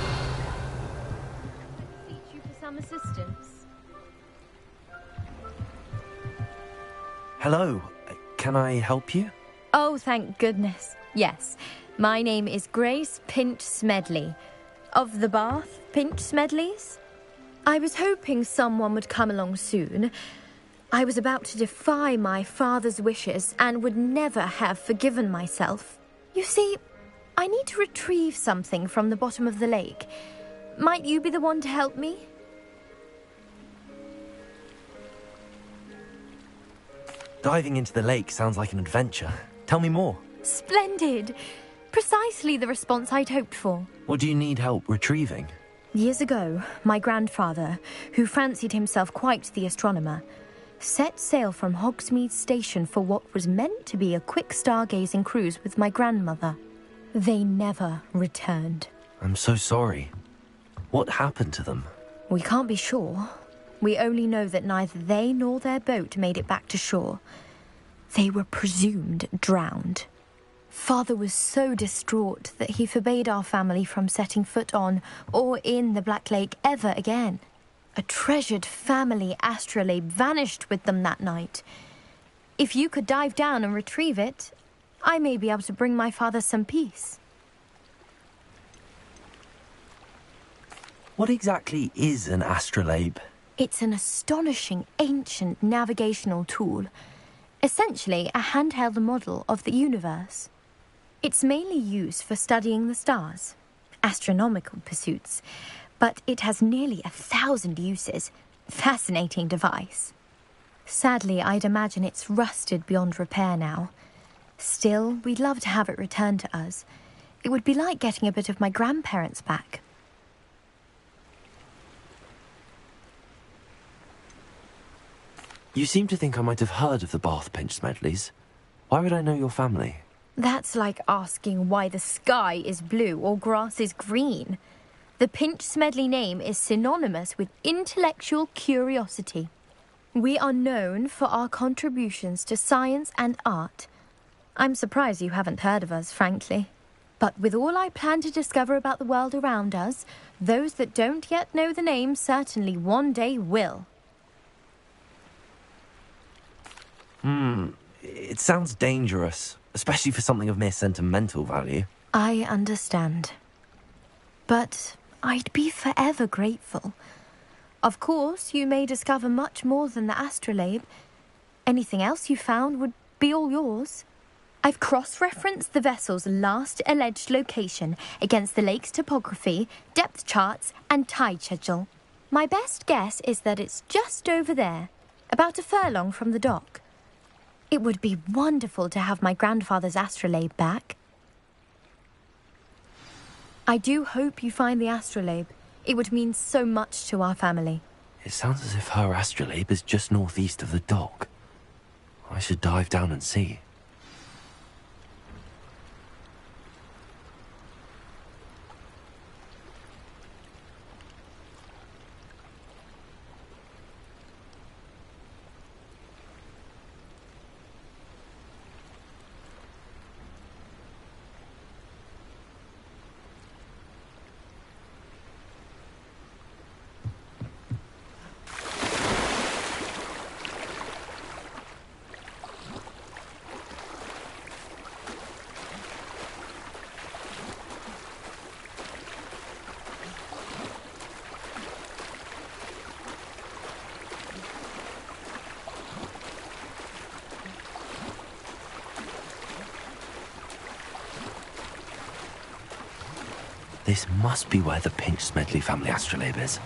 Beseech you for some assistance. Hello. Can I help you? Oh, thank goodness. Yes. My name is Grace Pinch Smedley. Of the Bath Pinch Smedleys? I was hoping someone would come along soon. I was about to defy my father's wishes and would never have forgiven myself. You see, I need to retrieve something from the bottom of the lake. Might you be the one to help me? Diving into the lake sounds like an adventure. Tell me more. Splendid! Precisely the response I'd hoped for. What do you need help retrieving? Years ago, my grandfather, who fancied himself quite the astronomer, set sail from Hogsmeade Station for what was meant to be a quick stargazing cruise with my grandmother. They never returned. I'm so sorry. What happened to them? We can't be sure. We only know that neither they nor their boat made it back to shore. They were presumed drowned. Father was so distraught that he forbade our family from setting foot on or in the Black Lake ever again. A treasured family astrolabe vanished with them that night. If you could dive down and retrieve it, I may be able to bring my father some peace. What exactly is an astrolabe? It's an astonishing ancient navigational tool. Essentially a handheld model of the universe. It's mainly used for studying the stars, astronomical pursuits, but it has nearly 1,000 uses. Fascinating device. Sadly, I'd imagine it's rusted beyond repair now. Still, we'd love to have it returned to us. It would be like getting a bit of my grandparents back. You seem to think I might have heard of the Bath Pinch Smedleys. Why would I know your family? That's like asking why the sky is blue or grass is green. The Pinch Smedley name is synonymous with intellectual curiosity. We are known for our contributions to science and art. I'm surprised you haven't heard of us, frankly. But with all I plan to discover about the world around us, those that don't yet know the name certainly one day will. It sounds dangerous, especially for something of mere sentimental value. I understand. But I'd be forever grateful. Of course, you may discover much more than the astrolabe. Anything else you found would be all yours. I've cross-referenced the vessel's last alleged location against the lake's topography, depth charts, and tide schedule. My best guess is that it's just over there, about a furlong from the dock. It would be wonderful to have my grandfather's astrolabe back. I do hope you find the astrolabe. It would mean so much to our family. It sounds as if her astrolabe is just northeast of the dock. I should dive down and see. This must be where the Pinch Smedley family astrolabe is.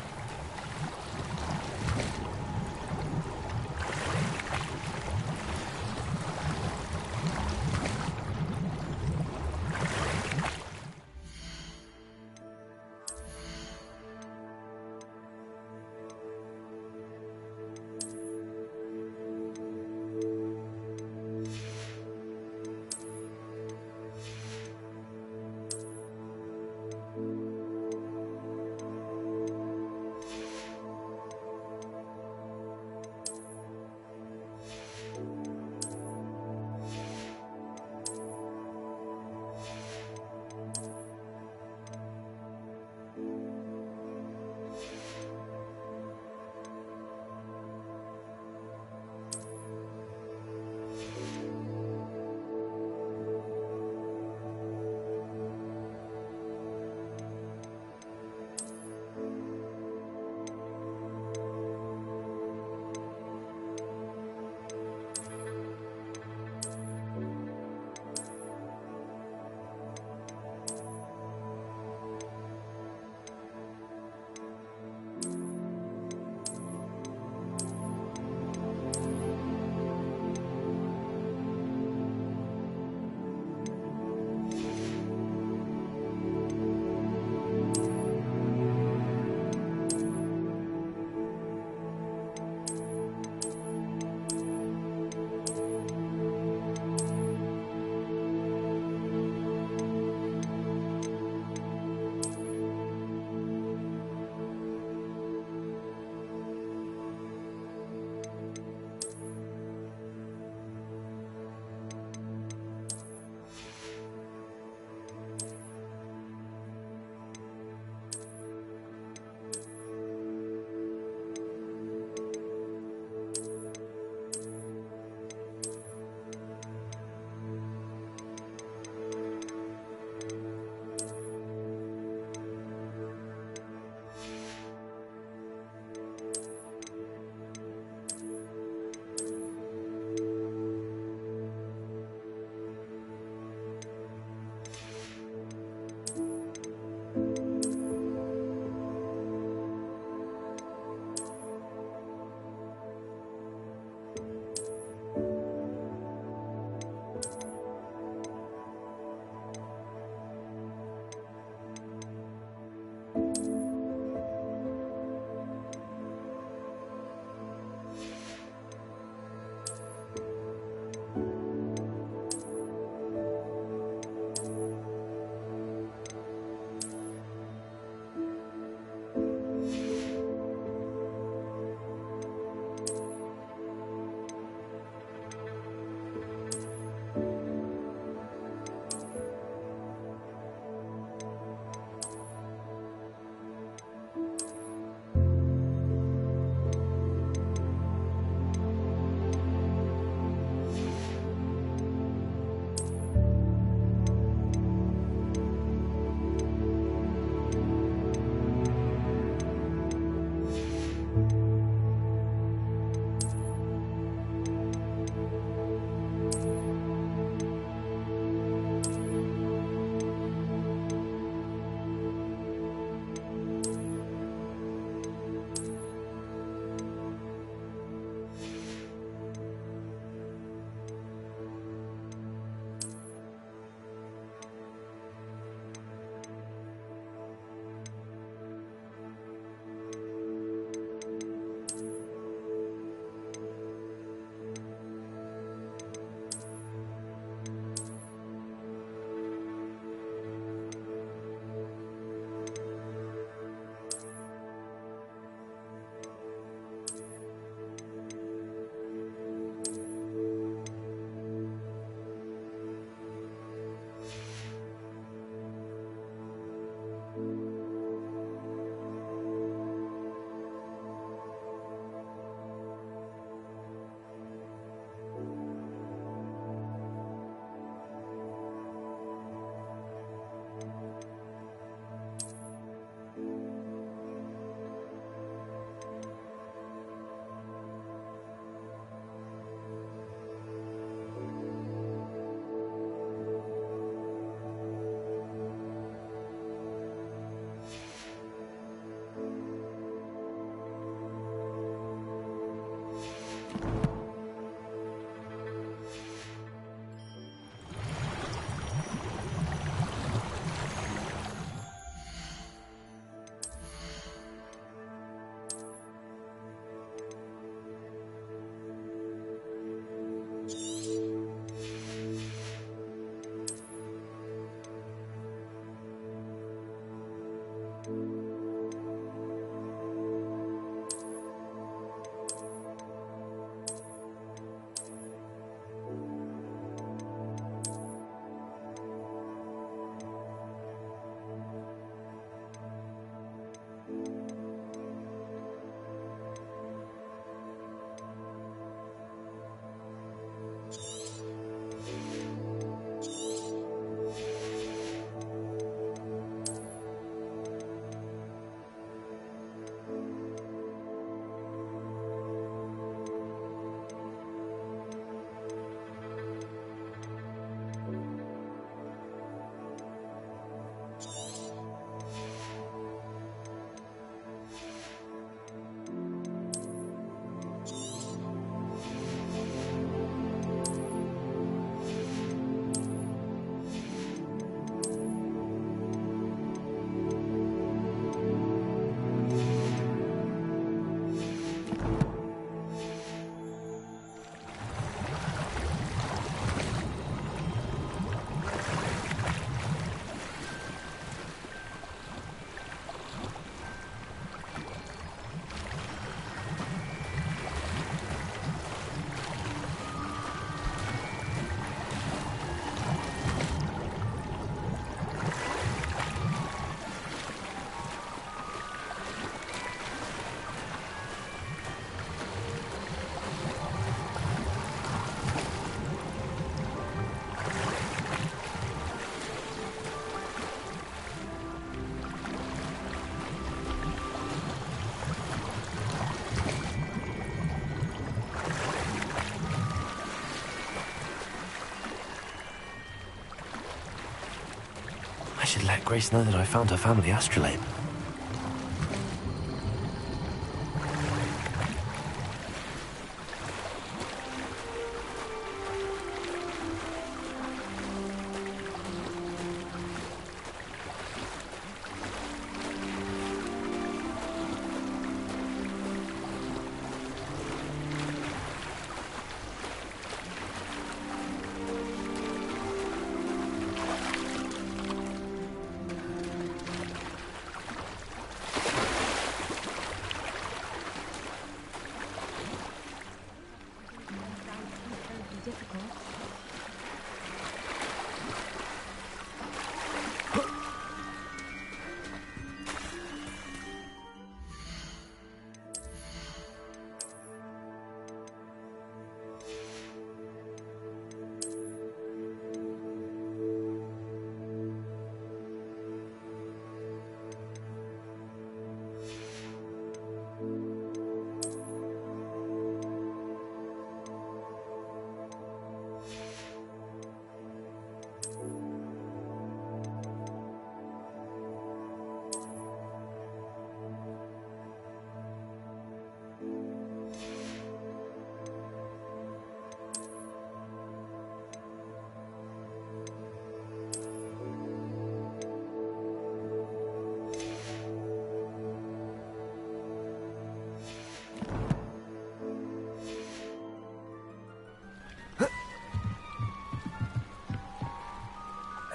should let Grace know that I found her family astrolabe.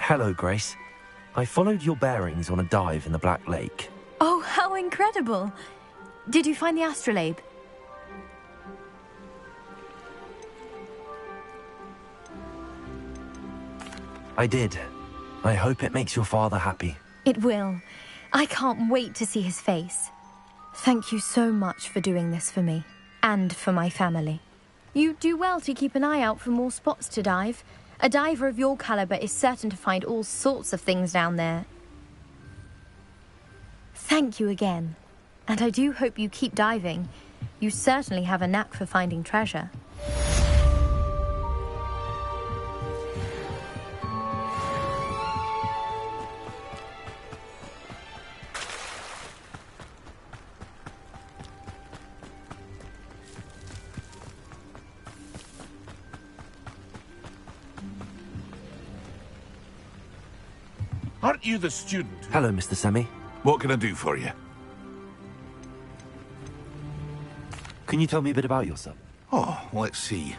Hello, Grace. I followed your bearings on a dive in the Black Lake. Oh, how incredible! Did you find the astrolabe? I did. I hope it makes your father happy. It will. I can't wait to see his face. Thank you so much for doing this for me. And for my family. You do well to keep an eye out for more spots to dive. A diver of your caliber is certain to find all sorts of things down there. Thank you again. And I do hope you keep diving. You certainly have a knack for finding treasure. Aren't you the student? Hello, Mr. Semi. What can I do for you? Can you tell me a bit about yourself? Oh, let's see.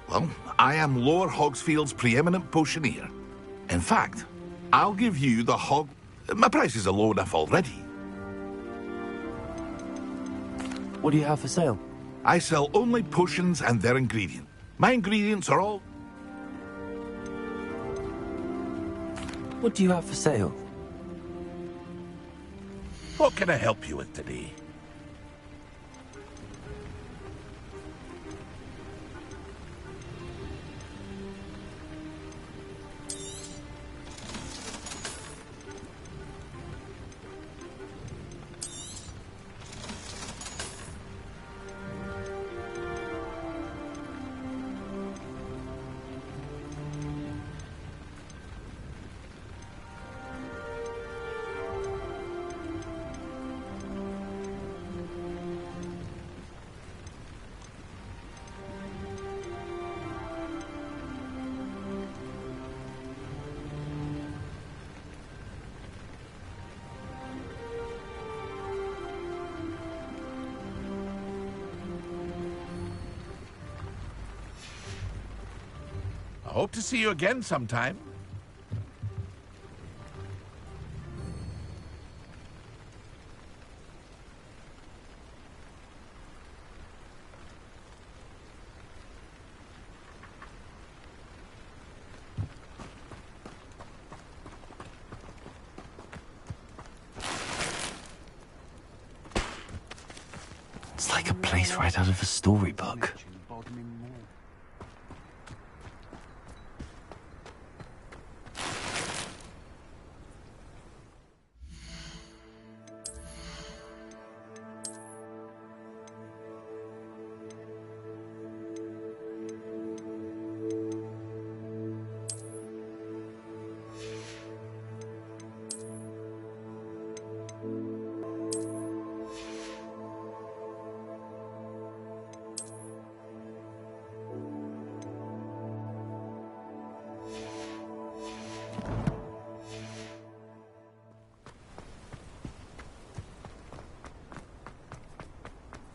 Well, I am Lower Hogsfield's preeminent potioneer. In fact, I'll give you the hog... My prices are low enough already. What do you have for sale? I sell only potions and their ingredients. My ingredients are all... What do you have for sale? What can I help you with today? I hope to see you again sometime. It's like a place right out of a storybook.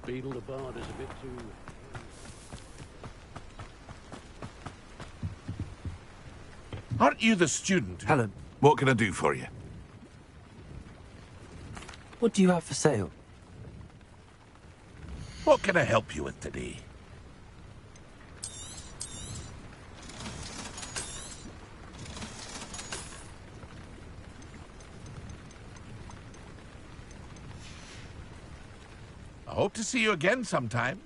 Beetle the Bard is a bit too... Aren't you the student? Helen. What can I do for you? What do you have for sale? What can I help you with today? I hope to see you again sometime.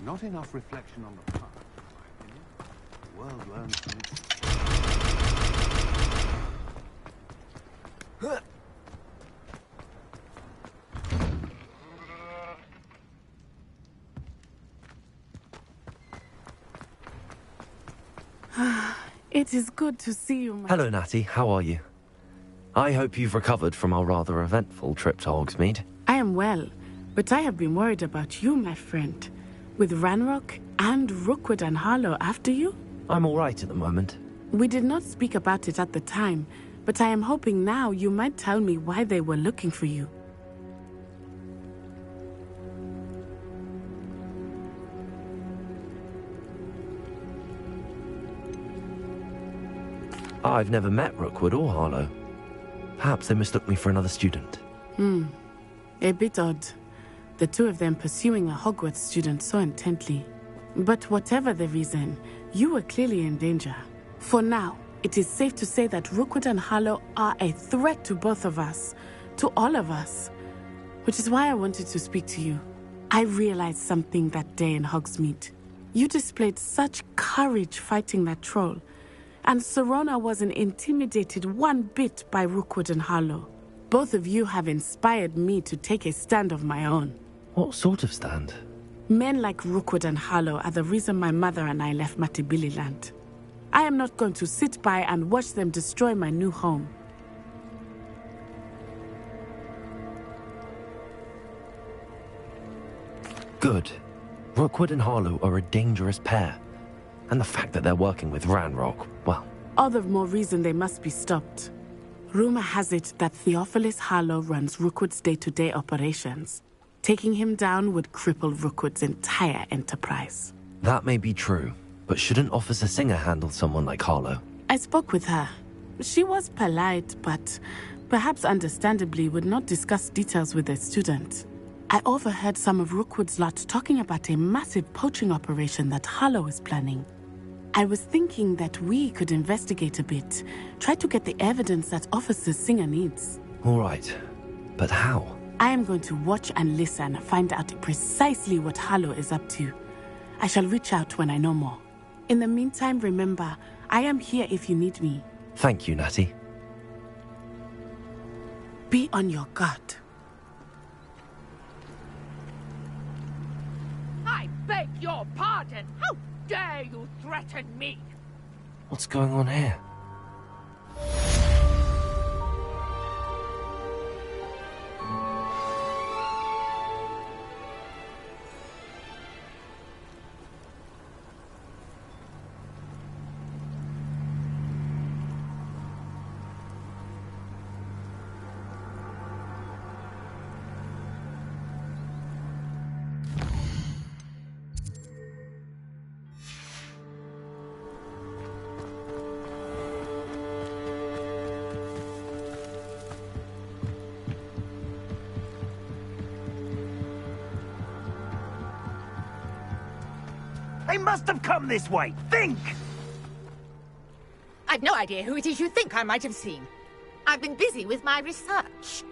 Not enough reflection on the past, in my opinion. The world learns from its... It is good to see you, my... Hello, Natty. How are you? I hope you've recovered from our rather eventful trip to Hogsmeade. I am well, but I have been worried about you, my friend. With Ranrock and Rookwood and Harlow after you? I'm all right at the moment. We did not speak about it at the time, but I am hoping now you might tell me why they were looking for you. I've never met Rookwood or Harlow. Perhaps they mistook me for another student. A bit odd. The two of them pursuing a Hogwarts student so intently. But whatever the reason, you were clearly in danger. For now, it is safe to say that Rookwood and Harlow are a threat to both of us. To all of us. Which is why I wanted to speak to you. I realized something that day in Hogsmeade. You displayed such courage fighting that troll. And Serona wasn't intimidated one bit by Rookwood and Harlow. Both of you have inspired me to take a stand of my own. What sort of stand? Men like Rookwood and Harlow are the reason my mother and I left Matibili land. I am not going to sit by and watch them destroy my new home. Good. Rookwood and Harlow are a dangerous pair. And the fact that they're working with Ranrock, well... All the more reason they must be stopped. Rumor has it that Theophilus Harlow runs Rookwood's day-to-day operations. Taking him down would cripple Rookwood's entire enterprise. That may be true, but shouldn't Officer Singer handle someone like Harlow? I spoke with her. She was polite, but perhaps understandably would not discuss details with a student. I overheard some of Rookwood's lot talking about a massive poaching operation that Harlow is planning. I was thinking that we could investigate a bit, try to get the evidence that Officer Singer needs. All right, but how? I am going to watch and listen, find out precisely what Harlow is up to. I shall reach out when I know more. In the meantime, remember, I am here if you need me. Thank you, Natty. Be on your guard. I beg your pardon. How dare you threaten me? What's going on here? They must have come this way. Think! I've no idea who it is you think I might have seen. I've been busy with my research.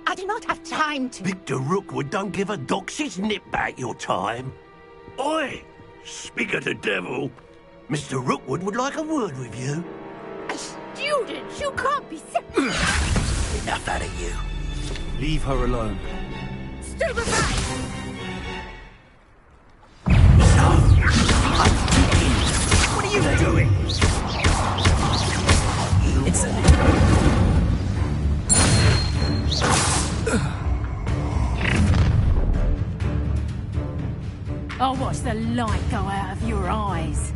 I do not have time to... Victor Rookwood don't give a doxy's nip back your time. Oi! Speak of the devil. Mr. Rookwood would like a word with you. A student? You can't be Enough out of you. Leave her alone. Stupefy! What are you doing? It's I'll watch the light go out of your eyes.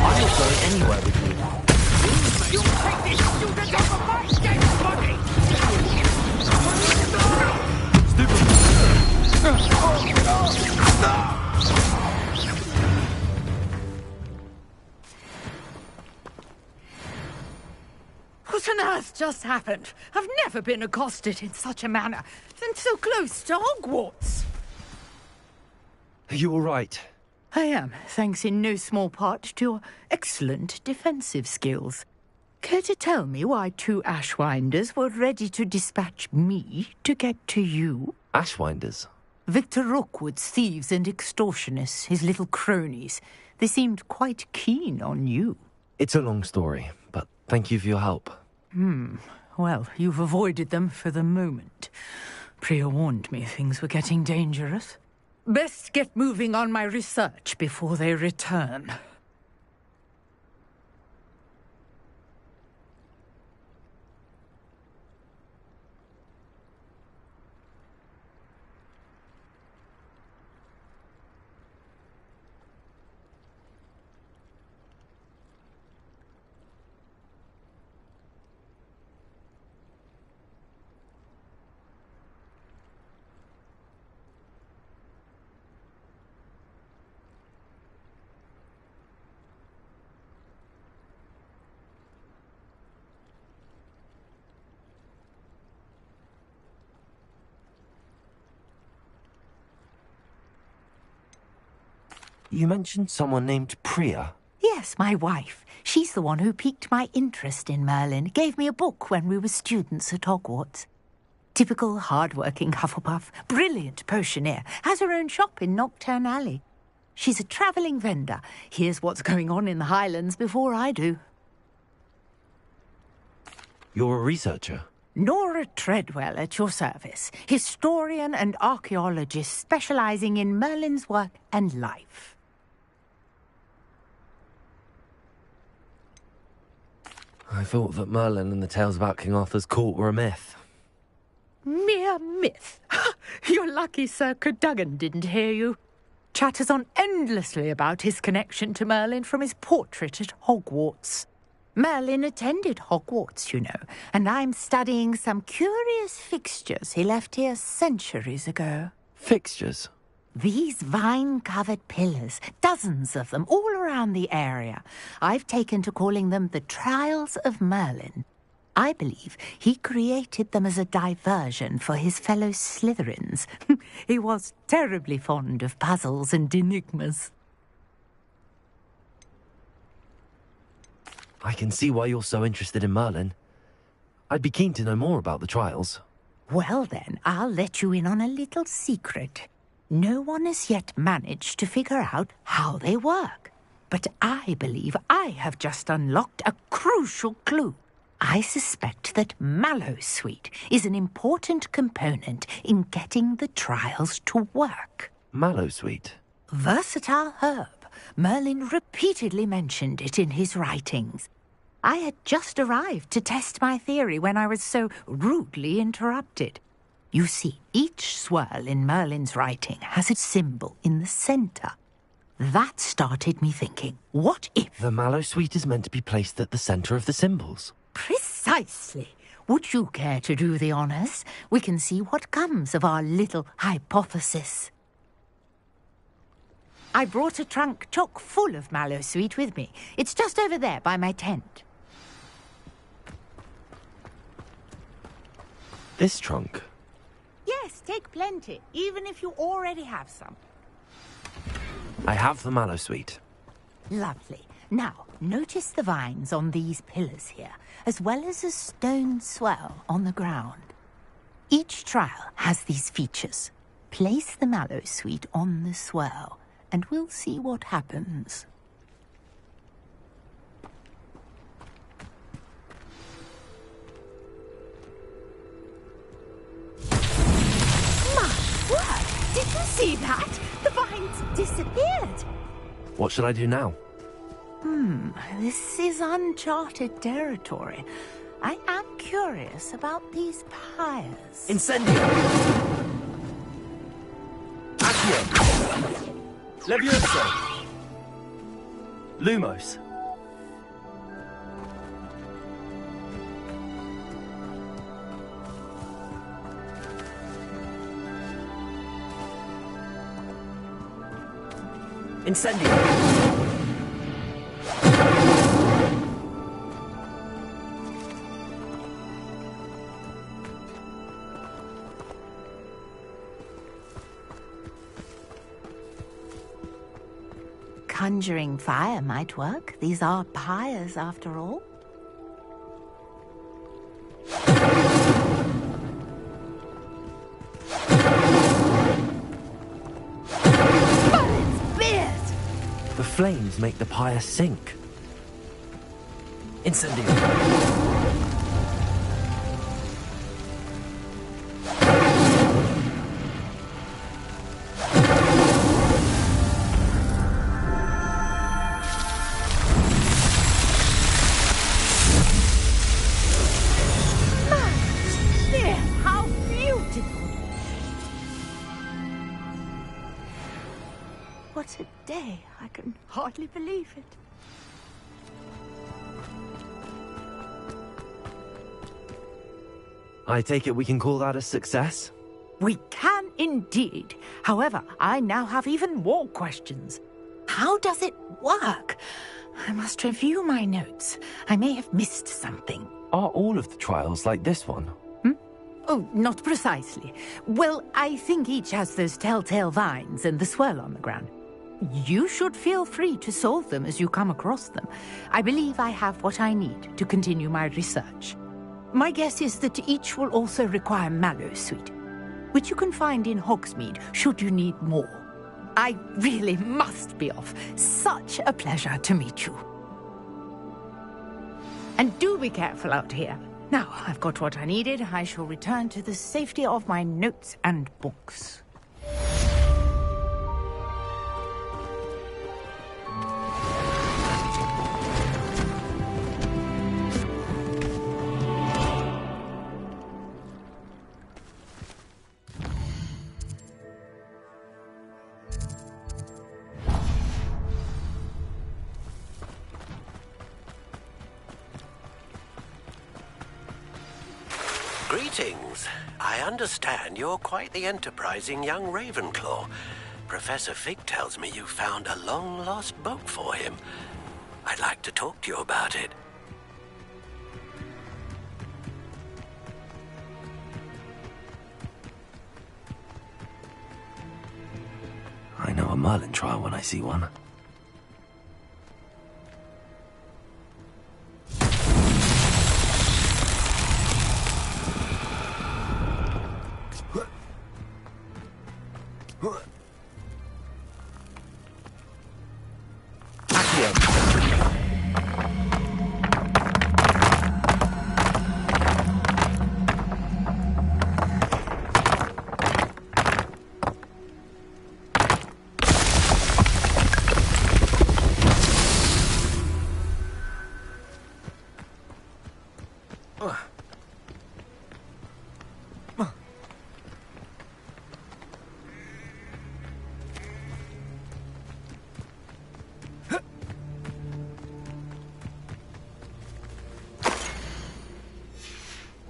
I'm not going anywhere with you. You'll take this student off of my dead body! What on earth just happened? I've never been accosted in such a manner, and so close to Hogwarts. Are you all right? I am, thanks in no small part to your excellent defensive skills. Care to tell me why 2 Ashwinders were ready to dispatch me to get to you? Ashwinders? Victor Rookwood's thieves and extortionists, his little cronies. They seemed quite keen on you. It's a long story, but thank you for your help. Well, you've avoided them for the moment. Priya warned me things were getting dangerous. Best get moving on my research before they return. You mentioned someone named Priya. Yes, my wife. She's the one who piqued my interest in Merlin. Gave me a book when we were students at Hogwarts. Typical hard-working Hufflepuff. Brilliant potioneer. Has her own shop in Knockturn Alley. She's a travelling vendor. Hears what's going on in the Highlands before I do. You're a researcher? Nora Treadwell at your service. Historian and archaeologist specialising in Merlin's work and life. I thought that Merlin and the tales about King Arthur's court were a myth. Mere myth. You're lucky Sir Cadogan didn't hear you. Chatters on endlessly about his connection to Merlin from his portrait at Hogwarts. Merlin attended Hogwarts, you know, and I'm studying some curious fixtures he left here centuries ago. Fixtures? These vine-covered pillars, dozens of them, all around the area. I've taken to calling them the Trials of Merlin. I believe he created them as a diversion for his fellow Slytherins. He was terribly fond of puzzles and enigmas. I can see why you're so interested in Merlin. I'd be keen to know more about the trials. Well then, I'll let you in on a little secret. No one has yet managed to figure out how they work. But I believe I have just unlocked a crucial clue. I suspect that Mallowsweet is an important component in getting the trials to work. Mallowsweet? Versatile herb. Merlin repeatedly mentioned it in his writings. I had just arrived to test my theory when I was so rudely interrupted. You see, each swirl in Merlin's writing has a symbol in the centre. That started me thinking, what if... The Mallowsweet is meant to be placed at the centre of the symbols. Precisely. Would you care to do the honours? We can see what comes of our little hypothesis. I brought a trunk chock full of Mallowsweet with me. It's just over there by my tent. This trunk? Yes, take plenty, even if you already have some. I have the Mallowsweet. Lovely. Now, notice the vines on these pillars here, as well as a stone swell on the ground. Each trial has these features. Place the mallow sweet on the swirl, and we'll see what happens. My word! Did you see that? The vines disappeared! What should I do now? This is uncharted territory. I am curious about these pyres. Incendio! Accio! Levioso! Lumos! Incendio! Conjuring fire might work. These are pyres, after all. The flames make the pyre sink. Incendio! How beautiful! What a day. I can hardly believe it. I take it we can call that a success? We can indeed. However, I now have even more questions. How does it work? I must review my notes. I may have missed something. Are all of the trials like this one? Oh, not precisely. Well, I think each has those telltale vines and the swirl on the ground. You should feel free to solve them as you come across them. I believe I have what I need to continue my research. My guess is that each will also require mallow sweet, which you can find in Hogsmeade should you need more. I really must be off. Such a pleasure to meet you. And do be careful out here. Now, I've got what I needed. I shall return to the safety of my notes and books. Greetings. I understand you're quite the enterprising young Ravenclaw. Professor Fig tells me you found a long-lost book for him. I'd like to talk to you about it. I know a Merlin trial when I see one.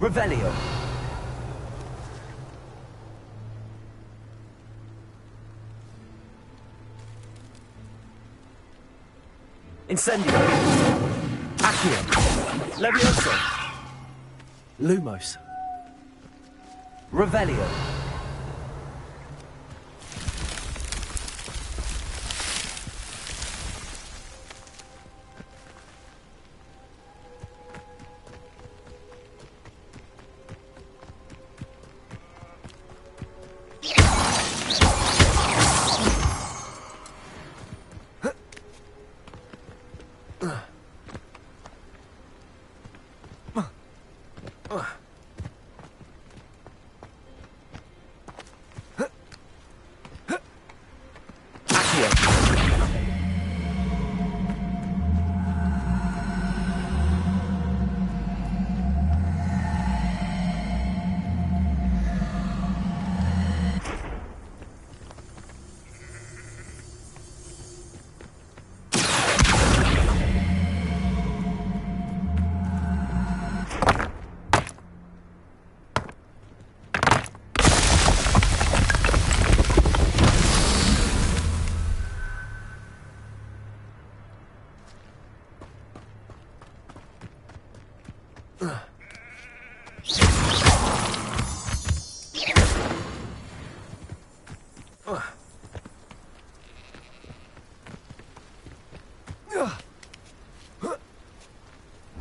Revelio. Incendio. Accio. Levioso. Lumos. Revelio.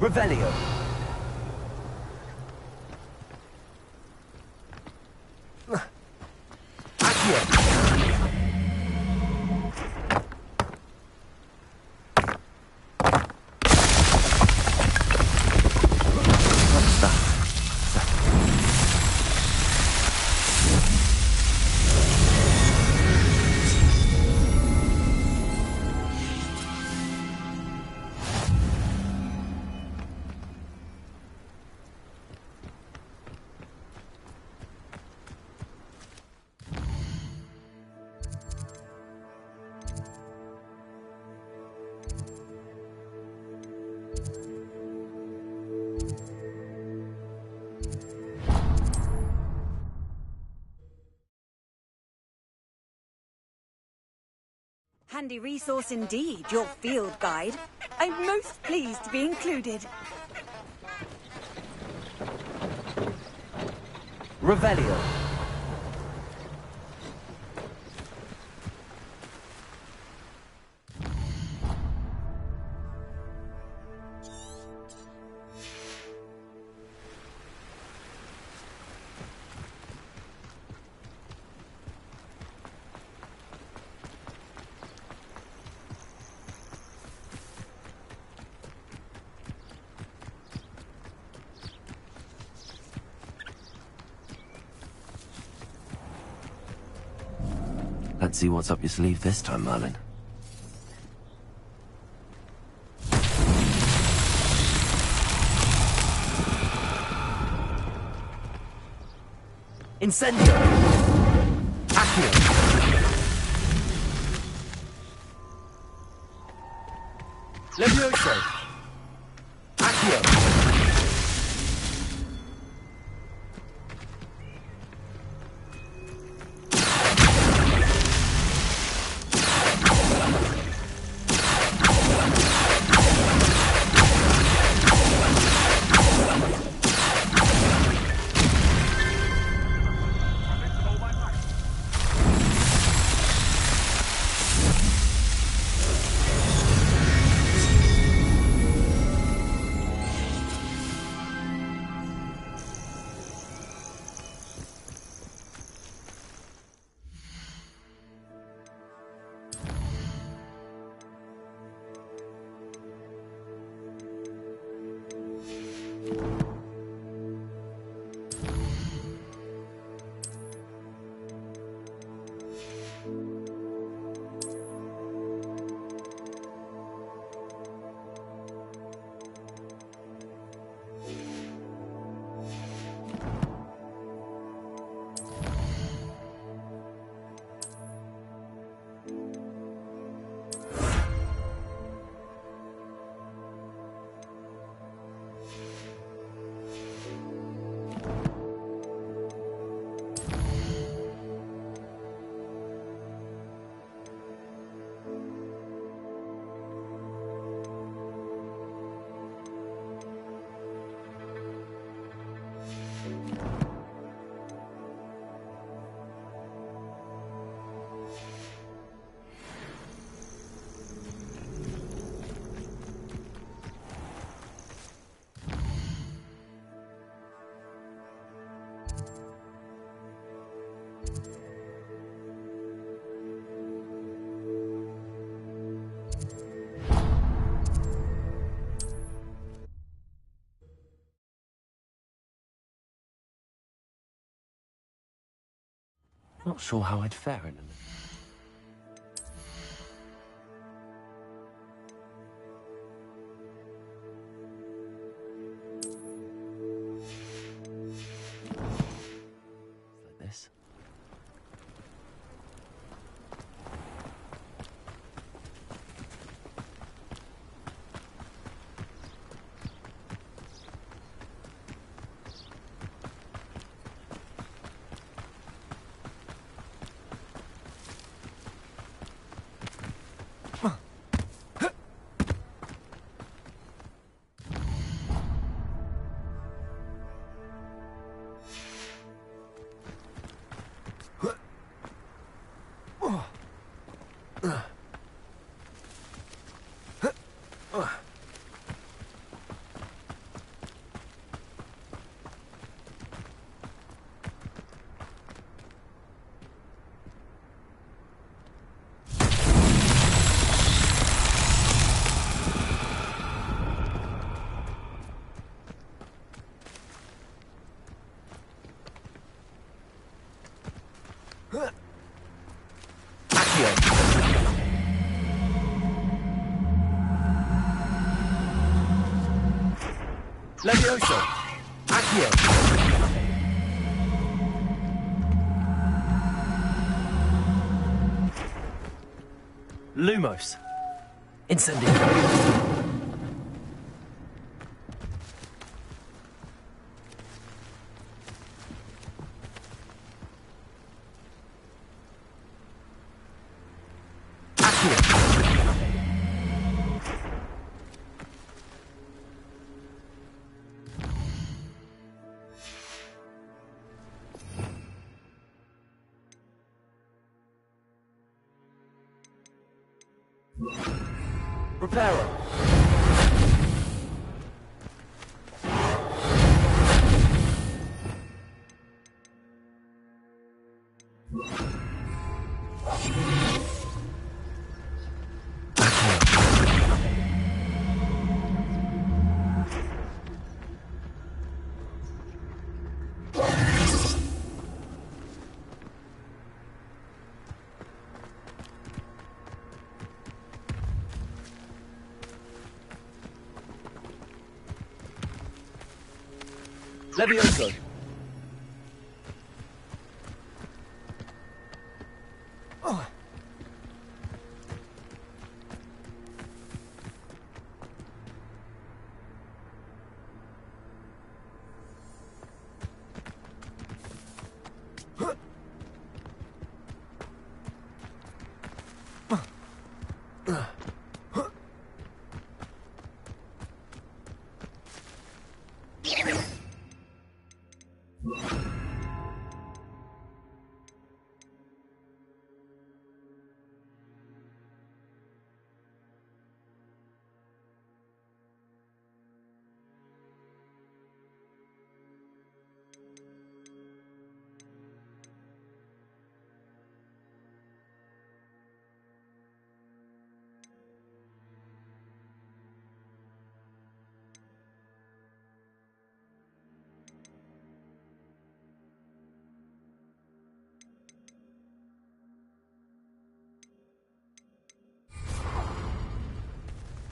Revelio. Handy resource indeed, your field guide. I'm most pleased to be included. Revelio. Let's see what's up your sleeve this time, Merlin. Incendio! Accio! Levioso! Accio! Not sure how I'd fare in a like this. Accio. Levioso. Accio. Lumos. Incendio. Reparo. Levioso. Oh.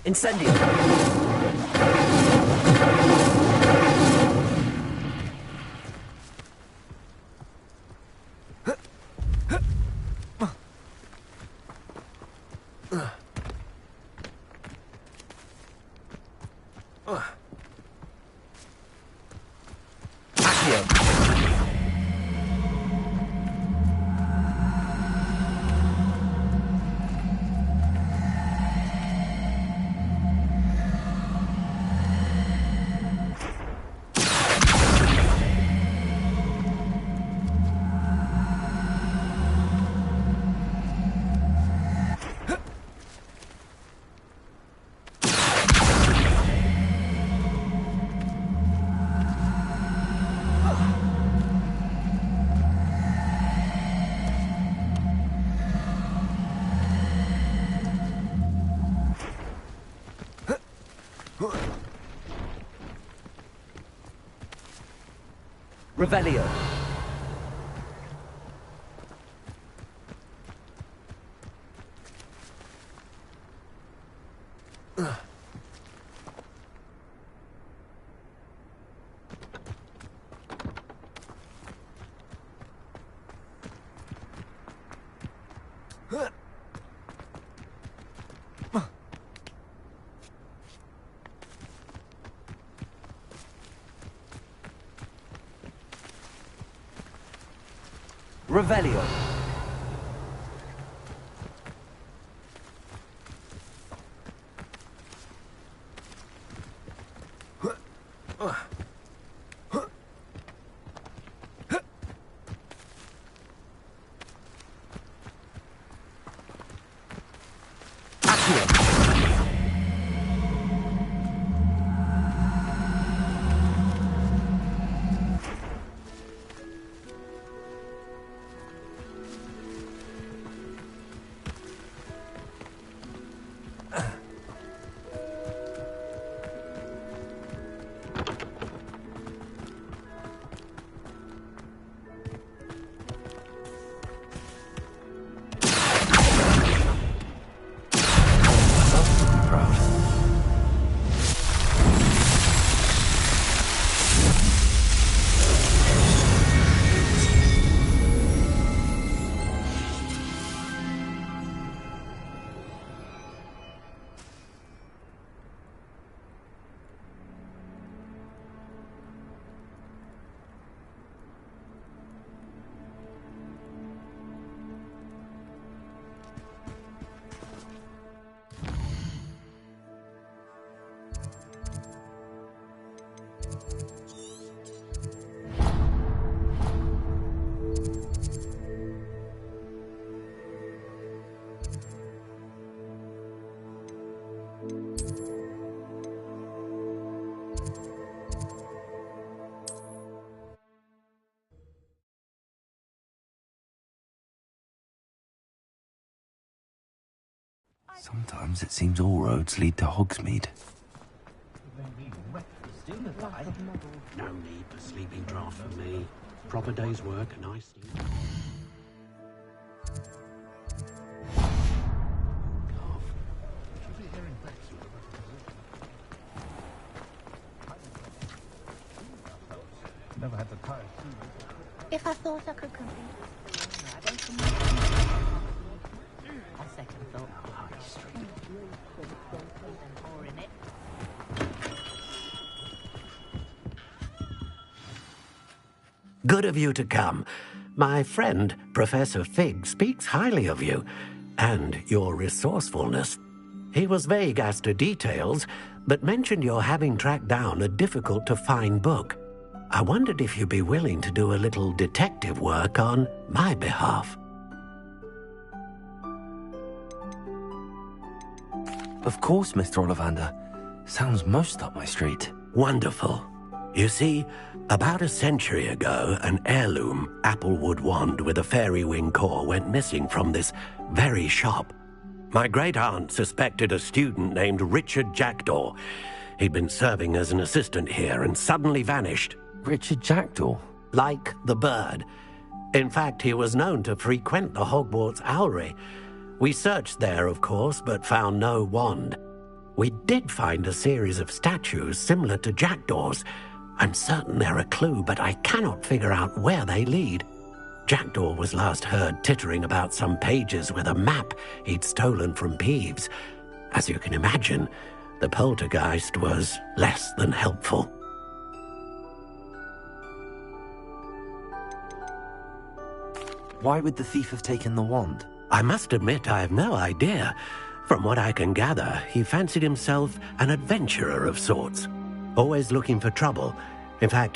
Incendio. Revelio. Revelio. Sometimes it seems all roads lead to Hogsmeade. No need for sleeping draft for me. Proper day's work, and I sleep. Never had the time. If I thought I could compete. A second thought. High Street. More in it. Good of you to come. My friend, Professor Fig, speaks highly of you and your resourcefulness. He was vague as to details, but mentioned your having tracked down a difficult-to-find book. I wondered if you'd be willing to do a little detective work on my behalf. Of course, Mr. Ollivander. Sounds most up my street. Wonderful. You see, about a century ago, an heirloom applewood wand with a fairy wing core went missing from this very shop. My great-aunt suspected a student named Richard Jackdaw. He'd been serving as an assistant here and suddenly vanished. Richard Jackdaw? Like the bird. In fact, he was known to frequent the Hogwarts Owlery. We searched there, of course, but found no wand. We did find a series of statues similar to Jackdaw's. I'm certain they're a clue, but I cannot figure out where they lead. Jackdaw was last heard tittering about some pages with a map he'd stolen from Peeves. As you can imagine, the poltergeist was less than helpful. Why would the thief have taken the wand? I must admit I have no idea. From what I can gather, he fancied himself an adventurer of sorts, always looking for trouble. In fact,